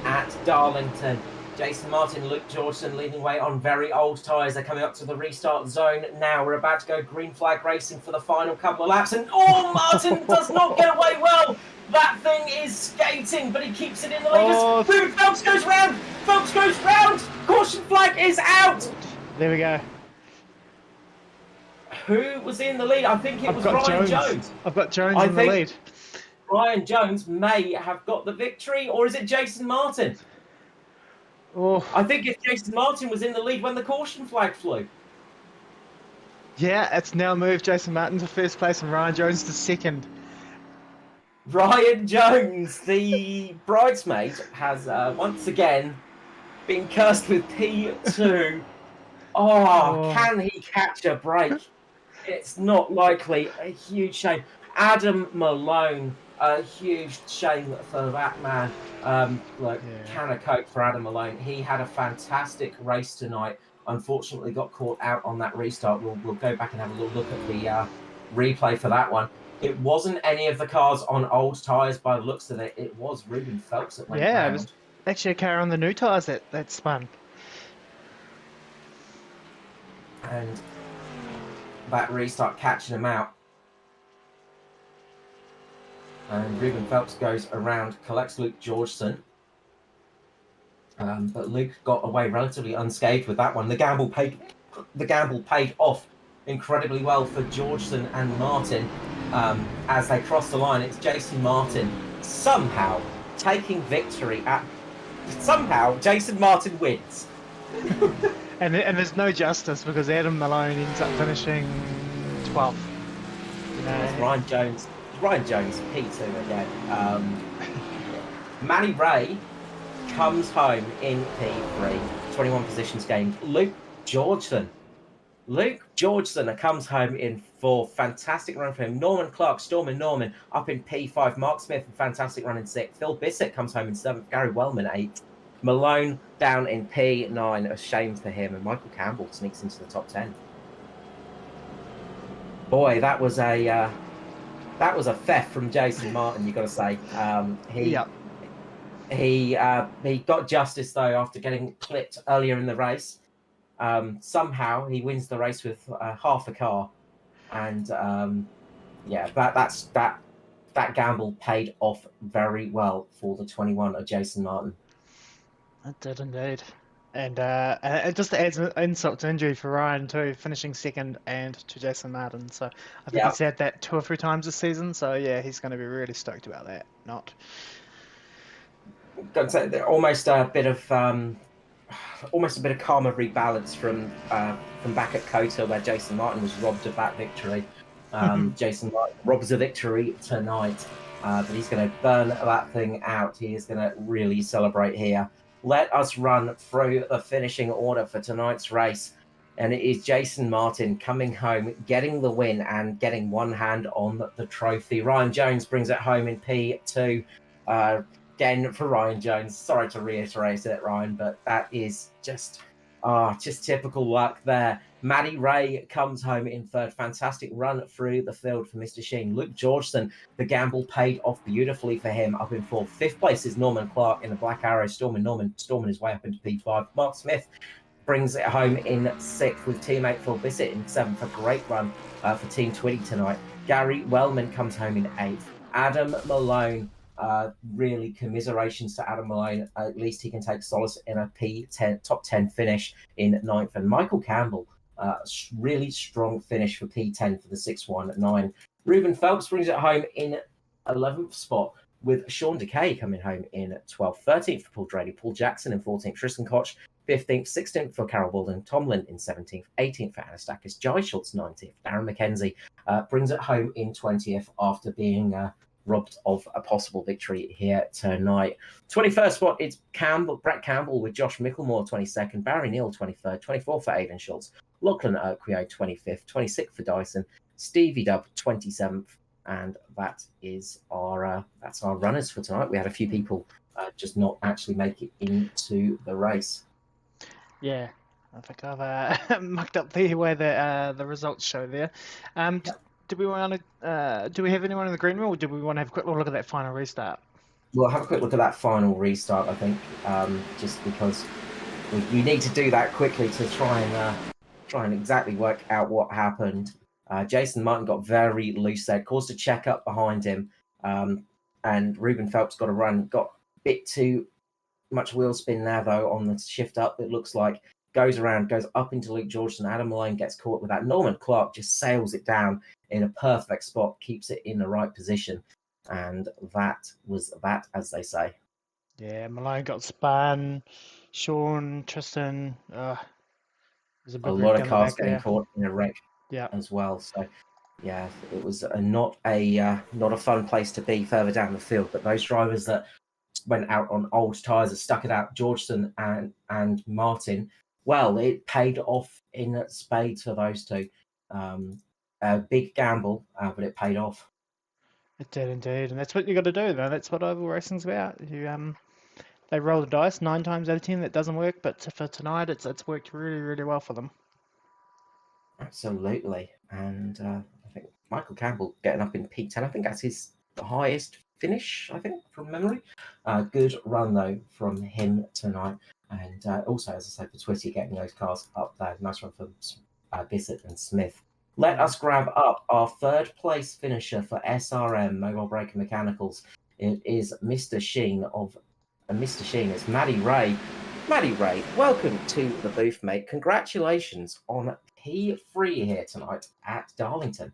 at Darlington. Jason Martin, Luke Georgeson leading away on very old tyres. They're coming up to the restart zone now. We're about to go green flag racing for the final couple of laps. And Martin does not get away well. That thing is skating, but he keeps it in the leaders. Ruben Phelps goes round. Phelps goes round. Caution flag is out. There we go. Who was in the lead? I think it was Ryan Jones. I've got Jones in the lead. Ryan Jones may have got the victory, or is it Jason Martin? Oh. I think if Jason Martin was in the lead when the caution flag flew. Yeah, it's now moved Jason Martin to first place and Ryan Jones to second. Ryan Jones, the bridesmaid, has once again been cursed with P2. Can he catch a break? It's not likely. A huge shame. Adam Malone, a huge shame for that man. Can of coke for Adam Malone. He had a fantastic race tonight. Unfortunately, got caught out on that restart. We'll go back and have a little look at the replay for that one. It wasn't any of the cars on old tyres by the looks of it. It was Ruben Phelps that went round. It was actually a car on the new tyres that spun. And that restart catching him out. And Ruben Phelps goes around, collects Luke Georgeson. But Luke got away relatively unscathed with that one. The gamble paid off incredibly well for Georgeson and Martin. As they cross the line, it's Jason Martin somehow taking victory somehow Jason Martin wins. and there's no justice because Adam Malone ends up finishing 12th. Ryan Jones, P2 again. Manny Ray comes home in P3, 21 positions gained. Luke Georgeson comes home in 4th. Fantastic run for him. Norman Clark, Stormin Norman up in P5. Mark Smith, fantastic run in 6th. Phil Bissett comes home in 7th. Gary Wellman 8th. Malone down in P9. A shame for him. And Michael Campbell sneaks into the top 10. Boy, that was a theft from Jason Martin, you got to say. He got justice though after getting clipped earlier in the race. Somehow he wins the race with half a car, and that gamble paid off very well for the 21 of Jason Martin. It did indeed, and it just adds insult to injury for Ryan too, finishing second and to Jason Martin. So I think he's had that 2 or 3 times this season. So yeah, he's going to be really stoked about that. Almost a bit of karma rebalance from back at Kota, where Jason Martin was robbed of that victory. Jason Martin robs a victory tonight, but he's going to burn that thing out. He is going to really celebrate here. Let us run through the finishing order for tonight's race. And it is Jason Martin coming home, getting the win and getting one hand on the trophy. Ryan Jones brings it home in P2. Again, for Ryan Jones, sorry to reiterate it, Ryan, but that is just typical luck there. Maddie Ray comes home in 3rd. Fantastic run through the field for Mr. Sheen. Luke Georgeson, the gamble paid off beautifully for him, up in 4th. 5th place is Norman Clark in the Black Arrow. Stormin his way up into P5. Mark Smith brings it home in 6th with teammate Phil Bissett in 7th. A great run for Team Twitty tonight. Gary Wellman comes home in 8th. Adam Malone, really commiserations to Adam Malone. At least he can take solace in a P10 top 10 finish in 9th. And Michael Campbell, really strong finish for P10 for the 619. Ruben Phelps brings it home in 11th spot, with Sean Decay coming home in 12th. 13th for Paul Drady, Paul Jackson in 14th, Tristan Koch 15th, 16th for Carol Walden, Tom Lynn in 17th, 18th for Anastakis, Jai Schultz 19th, Darren McKenzie brings it home in 20th after being robbed of a possible victory here tonight. 21st spot, it's Brett Campbell with Josh Micklemore 22nd, Barry Neal 23rd, 24th for Aidan Schultz, Lachlan Urquio 25th, 26th for Dyson, Stevie Dubb 27th, and that is that's our runners for tonight. We had a few people just not actually make it into the race. Yeah, I think I've mucked up the way that the results show there. Do we have anyone in the green room, or do we want to have a quick look at that final restart? we'll have a quick look at that final restart, I think, just because we need to do that quickly to try and exactly work out what happened. Jason Martin got very loose there, caused a check up behind him, and Ruben Phelps got a run, got a bit too much wheel spin there though on the shift up. It looks like goes around, goes up into Luke Georgeson. Adam Malone gets caught with that. Norman Clark just sails it down in a perfect spot, keeps it in the right position, and that was that, as they say. Yeah, Malone got spun. Sean, Tristan, there's a A big wreck lot of down the cars back getting there. caught in a wreck Yeah. as well. So yeah, it was not a fun place to be further down the field. But those drivers that went out on old tyres and stuck it out, Georgeson and Martin, well, it paid off in spades for those two. A big gamble, but it paid off. It did indeed, and that's what you got to do, though. That's what oval racing's about. They roll the dice 9 times out of 10. That doesn't work, but for tonight, it's worked really, really well for them. Absolutely, and I think Michael Campbell getting up in P10. I think that's his highest finish, I think, from memory. Good run though from him tonight, and also, as I said, for Twitty getting those cars up there. Nice run from Bissett and Smith. Let us grab up our third place finisher for SRM Mobile Breaker Mechanicals. It is Mr. Sheen Mr. Sheen. It's Maddie Ray. Maddie Ray, welcome to the booth, mate. Congratulations on P3 here tonight at Darlington.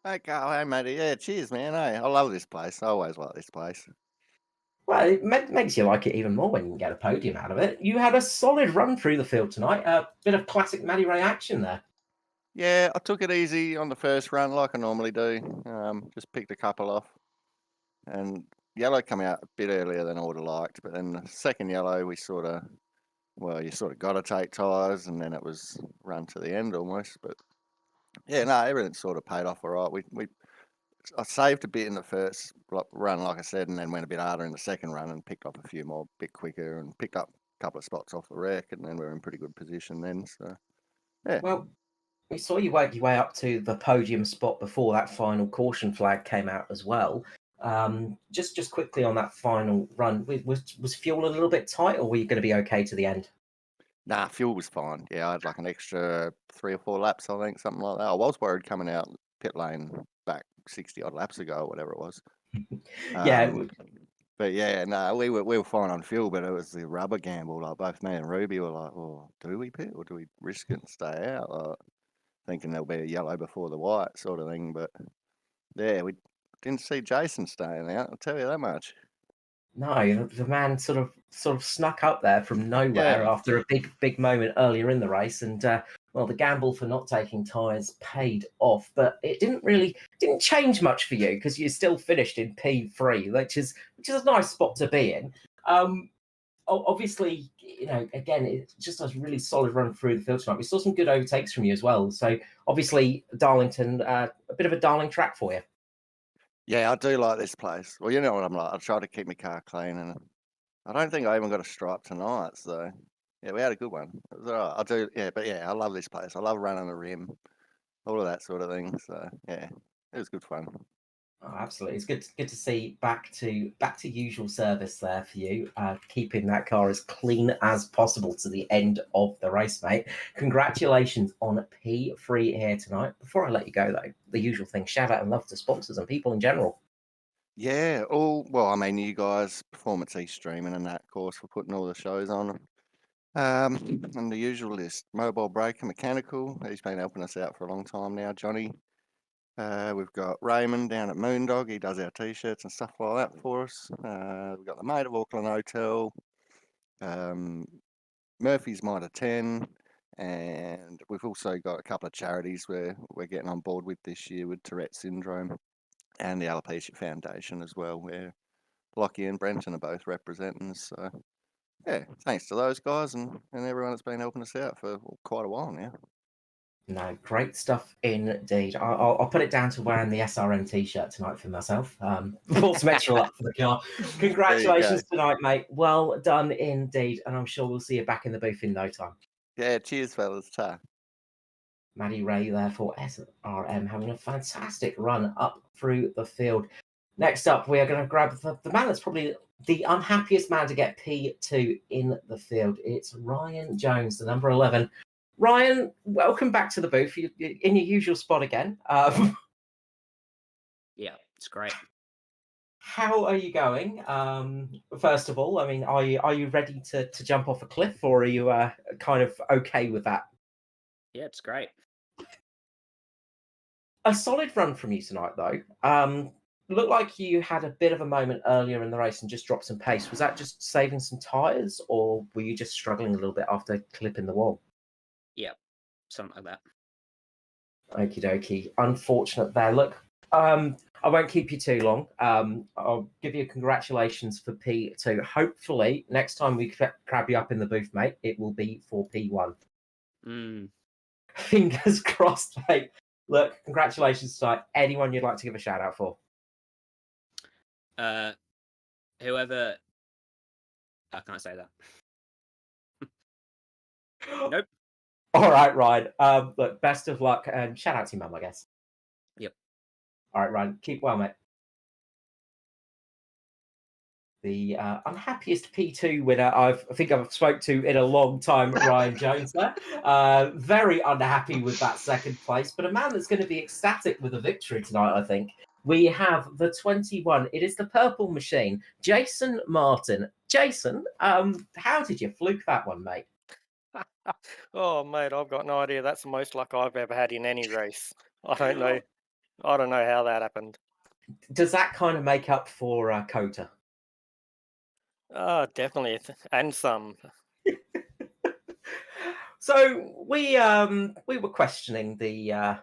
Hey, Carl. Hey, matey. Yeah, cheers, man. Hey, I love this place. I always like this place. Well, it makes you like it even more when you can get a podium out of it. You had a solid run through the field tonight. A bit of classic Maddie Ray action there. Yeah, I took it easy on the first run like I normally do. Just picked a couple off. And yellow come out a bit earlier than I would have liked. But then the second yellow, you sort of got to take tyres, and then it was run to the end almost. But yeah, no, everything sort of paid off all right. I saved a bit in the first run, like I said, and then went a bit harder in the second run and picked up a few more a bit quicker and picked up a couple of spots off the wreck, and then we were in pretty good position then. So, yeah. Well, we saw you work your way up to the podium spot before that final caution flag came out as well. Just quickly on that final run, was fuel a little bit tight, or were you going to be okay to the end? Nah, fuel was fine. Yeah, I had like an extra 3 or 4 laps, I think, something like that. I was worried coming out pit lane back 60 odd laps ago, or whatever it was. Yeah. But yeah, no, we were fine on fuel, but it was the rubber gamble. Like both me and Ruby were like, "Oh, do we pit or do we risk it and stay out?" Like, thinking there'll be a yellow before the white sort of thing. But yeah, we didn't see Jason staying out. I'll tell you that much. No, the man sort of snuck up there from nowhere Yeah. after a big moment earlier in the race, and well, the gamble for not taking tyres paid off, but it didn't change much for you because you still finished in P3, which is a nice spot to be in. Obviously, again, it's just a really solid run through the field tonight. We saw some good overtakes from you as well. So obviously, Darlington, a bit of a darling track for you. Yeah, I do like this place. Well, you know what I'm like. I try to keep my car clean, and I don't think I even got a stripe tonight. So yeah, we had a good one. It was all right. I do, yeah, but yeah, I love this place. I love running the rim, all of that sort of thing. So yeah, it was good fun. Oh, absolutely, it's good to see back to usual service there for you, keeping that car as clean as possible to the end of the race, mate. Congratulations on P3 here tonight. Before I let you go, though, the usual thing: shout out and love to sponsors and people in general. Yeah, well, I mean, you guys, Performance East Streaming and that, of course, for putting all the shows on. And the usual list: Mobile Breaker Mechanical. He's been helping us out for a long time now, Johnny. We've got Raymond down at Moondog. He does our t-shirts and stuff like that for us. We've got the Maid of Auckland Hotel, Murphy's Mitre 10, and we've also got a couple of charities where we're getting on board with this year with Tourette syndrome, and the Alopecia Foundation as well, where Lockie and Brenton are both representing us. So yeah, thanks to those guys and everyone that's been helping us out for quite a while now. No, great stuff indeed. I'll put it down to wearing the SRM t-shirt tonight for myself. Bought some extra luck for the car. Congratulations tonight, mate. Well done indeed, and I'm sure we'll see you back in the booth in no time. Yeah, cheers, fellas. Ta. Maddie Ray there for SRM, having a fantastic run up through the field. Next up, we are going to grab the man that's probably the unhappiest man to get P2 in the field. It's Ryan Jones, the number 11. Ryan, welcome back to the booth. You're in your usual spot again. Yeah, it's great. How are you going? First of all, I mean, are you ready to jump off a cliff, or are you kind of okay with that? Yeah, it's great. A solid run from you tonight, though. Looked like you had a bit of a moment earlier in the race and just dropped some pace. Was that just saving some tyres, or were you just struggling a little bit after clipping the wall? Yeah, something like that. Okie dokie. Unfortunate there. Look, I won't keep you too long. I'll give you congratulations for P2. Hopefully, next time we grab you up in the booth, mate, it will be for P1. Fingers crossed, mate. Look, congratulations tonight. Anyone you'd like to give a shout out for? Whoever. I can't say that. Nope. All right, Ryan. Look, best of luck and shout out to your mum, I guess. Yep. All right, Ryan. Keep well, mate. The unhappiest P2 winner I think I've spoke to in a long time, Ryan Jones there. Very unhappy with that second place, but a man that's going to be ecstatic with a victory tonight, I think. We have the 21. It is the Purple Machine, Jason Martin. Jason, how did you fluke that one, mate? Oh, mate, I've got no idea. That's the most luck I've ever had in any race. I don't know. I don't know how that happened. Does that kind of make up for Kota? Oh, definitely, and some. So we were questioning the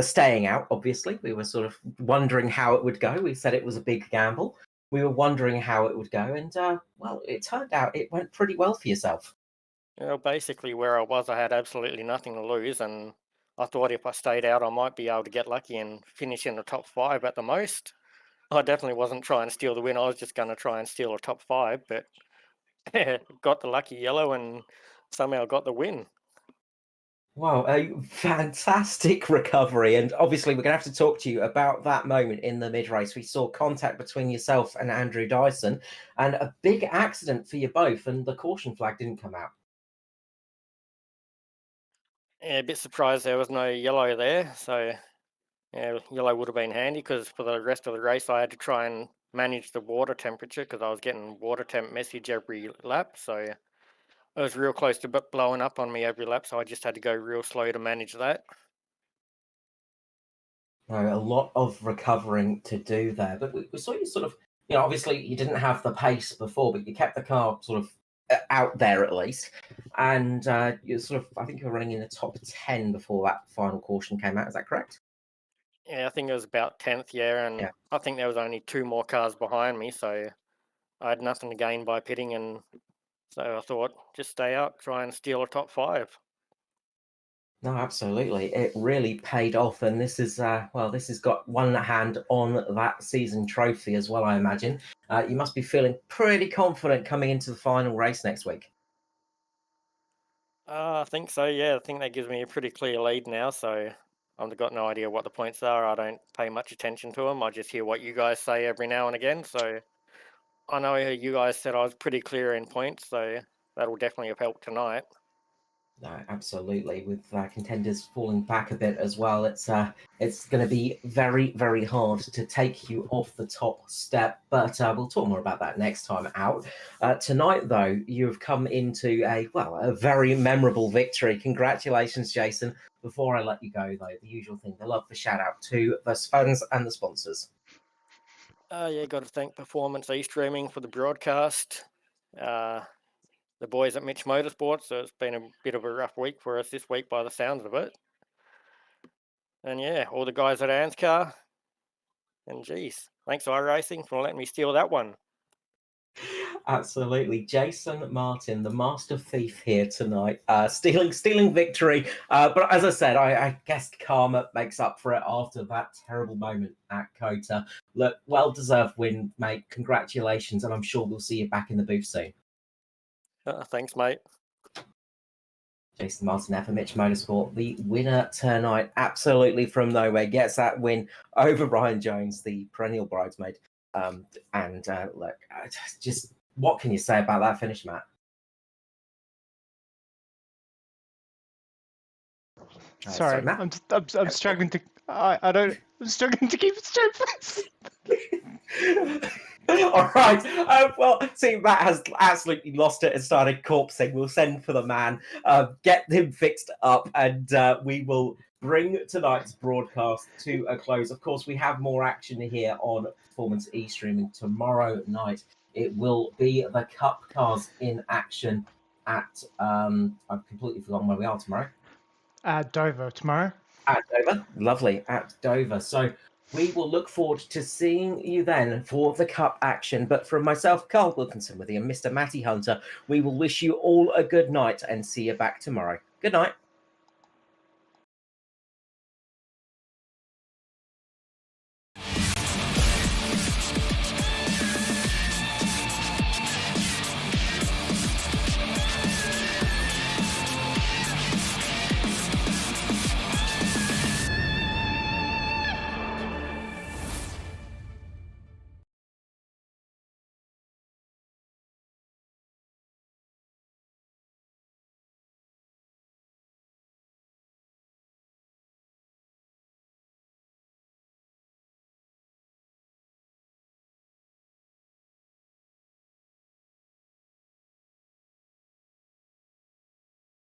staying out. Obviously, we were sort of wondering how it would go. We said it was a big gamble. We were wondering how it would go, and well, it turned out it went pretty well for yourself. You know, basically where I was, I had absolutely nothing to lose, and I thought if I stayed out, I might be able to get lucky and finish in the top 5 at the most. I definitely wasn't trying to steal the win. I was just going to try and steal a top 5, but got the lucky yellow and somehow got the win. Wow, a fantastic recovery. And obviously, we're going to have to talk to you about that moment in the mid race. We saw contact between yourself and Andrew Dyson, and a big accident for you both, and the caution flag didn't come out. Yeah, a bit surprised there was no yellow there. So, yeah, yellow would have been handy because for the rest of the race, I had to try and manage the water temperature because I was getting water temp message every lap. So, it was real close to blowing up on me every lap. So, I just had to go real slow to manage that. No, a lot of recovering to do there. But we saw you sort of, obviously you didn't have the pace before, but you kept the car sort of out there at least. And you sort of, I think you were running in the top 10 before that final caution came out. Is that correct? Yeah, I think it was about 10th, and Yeah. I think there was only 2 more cars behind me. So, I had nothing to gain by pitting. And so I thought, just stay out, try and steal a top 5. No, absolutely. It really paid off. And this is, well, this has got one hand on that season trophy as well, I imagine. You must be feeling pretty confident coming into the final race next week. I think so, yeah. I think that gives me a pretty clear lead now. So I've got no idea what the points are. I don't pay much attention to them. I just hear what you guys say every now and again. So I know you guys said I was pretty clear in points. So that'll definitely have helped tonight. No, absolutely. With contenders falling back a bit as well, it's going to be very, very hard to take you off the top step. But we'll talk more about that next time out. Tonight, though, you have come into a very memorable victory. Congratulations, Jason. Before I let you go, though, the usual thing, the love for shout out to the fans and the sponsors. Yeah, got to thank Performance e-streaming for the broadcast. The boys at Mitch Motorsports. So it's been a bit of a rough week for us this week by the sounds of it. And yeah, all the guys at ANZCAR. And geez, thanks iRacing for letting me steal that one. Absolutely, Jason Martin, the master thief here tonight, stealing victory. But as I said, I guess karma makes up for it after that terrible moment at Kota. Look, well-deserved win, mate. Congratulations, and I'm sure we'll see you back in the booth soon. Thanks, mate. Jason Martin there for Mitch Motorsport, the winner tonight, absolutely from nowhere, gets that win over Ryan Jones, the perennial bridesmaid. Look, just what can you say about that finish, Matt? Sorry, Matt. I'm struggling to. I'm struggling to keep it straight, please. All right. Well, see, Matt has absolutely lost it and started corpsing. We'll send for the man, get him fixed up, and we will bring tonight's broadcast to a close. Of course, we have more action here on Performance E-streaming tomorrow night. It will be the Cup cars in action at. I've completely forgotten where we are tomorrow. Dover tomorrow. At Dover. Lovely. At Dover. So we will look forward to seeing you then for the Cup action. But from myself, Carl Wilkinson, with you and Mr. Matty Hunter, we will wish you all a good night and see you back tomorrow. Good night.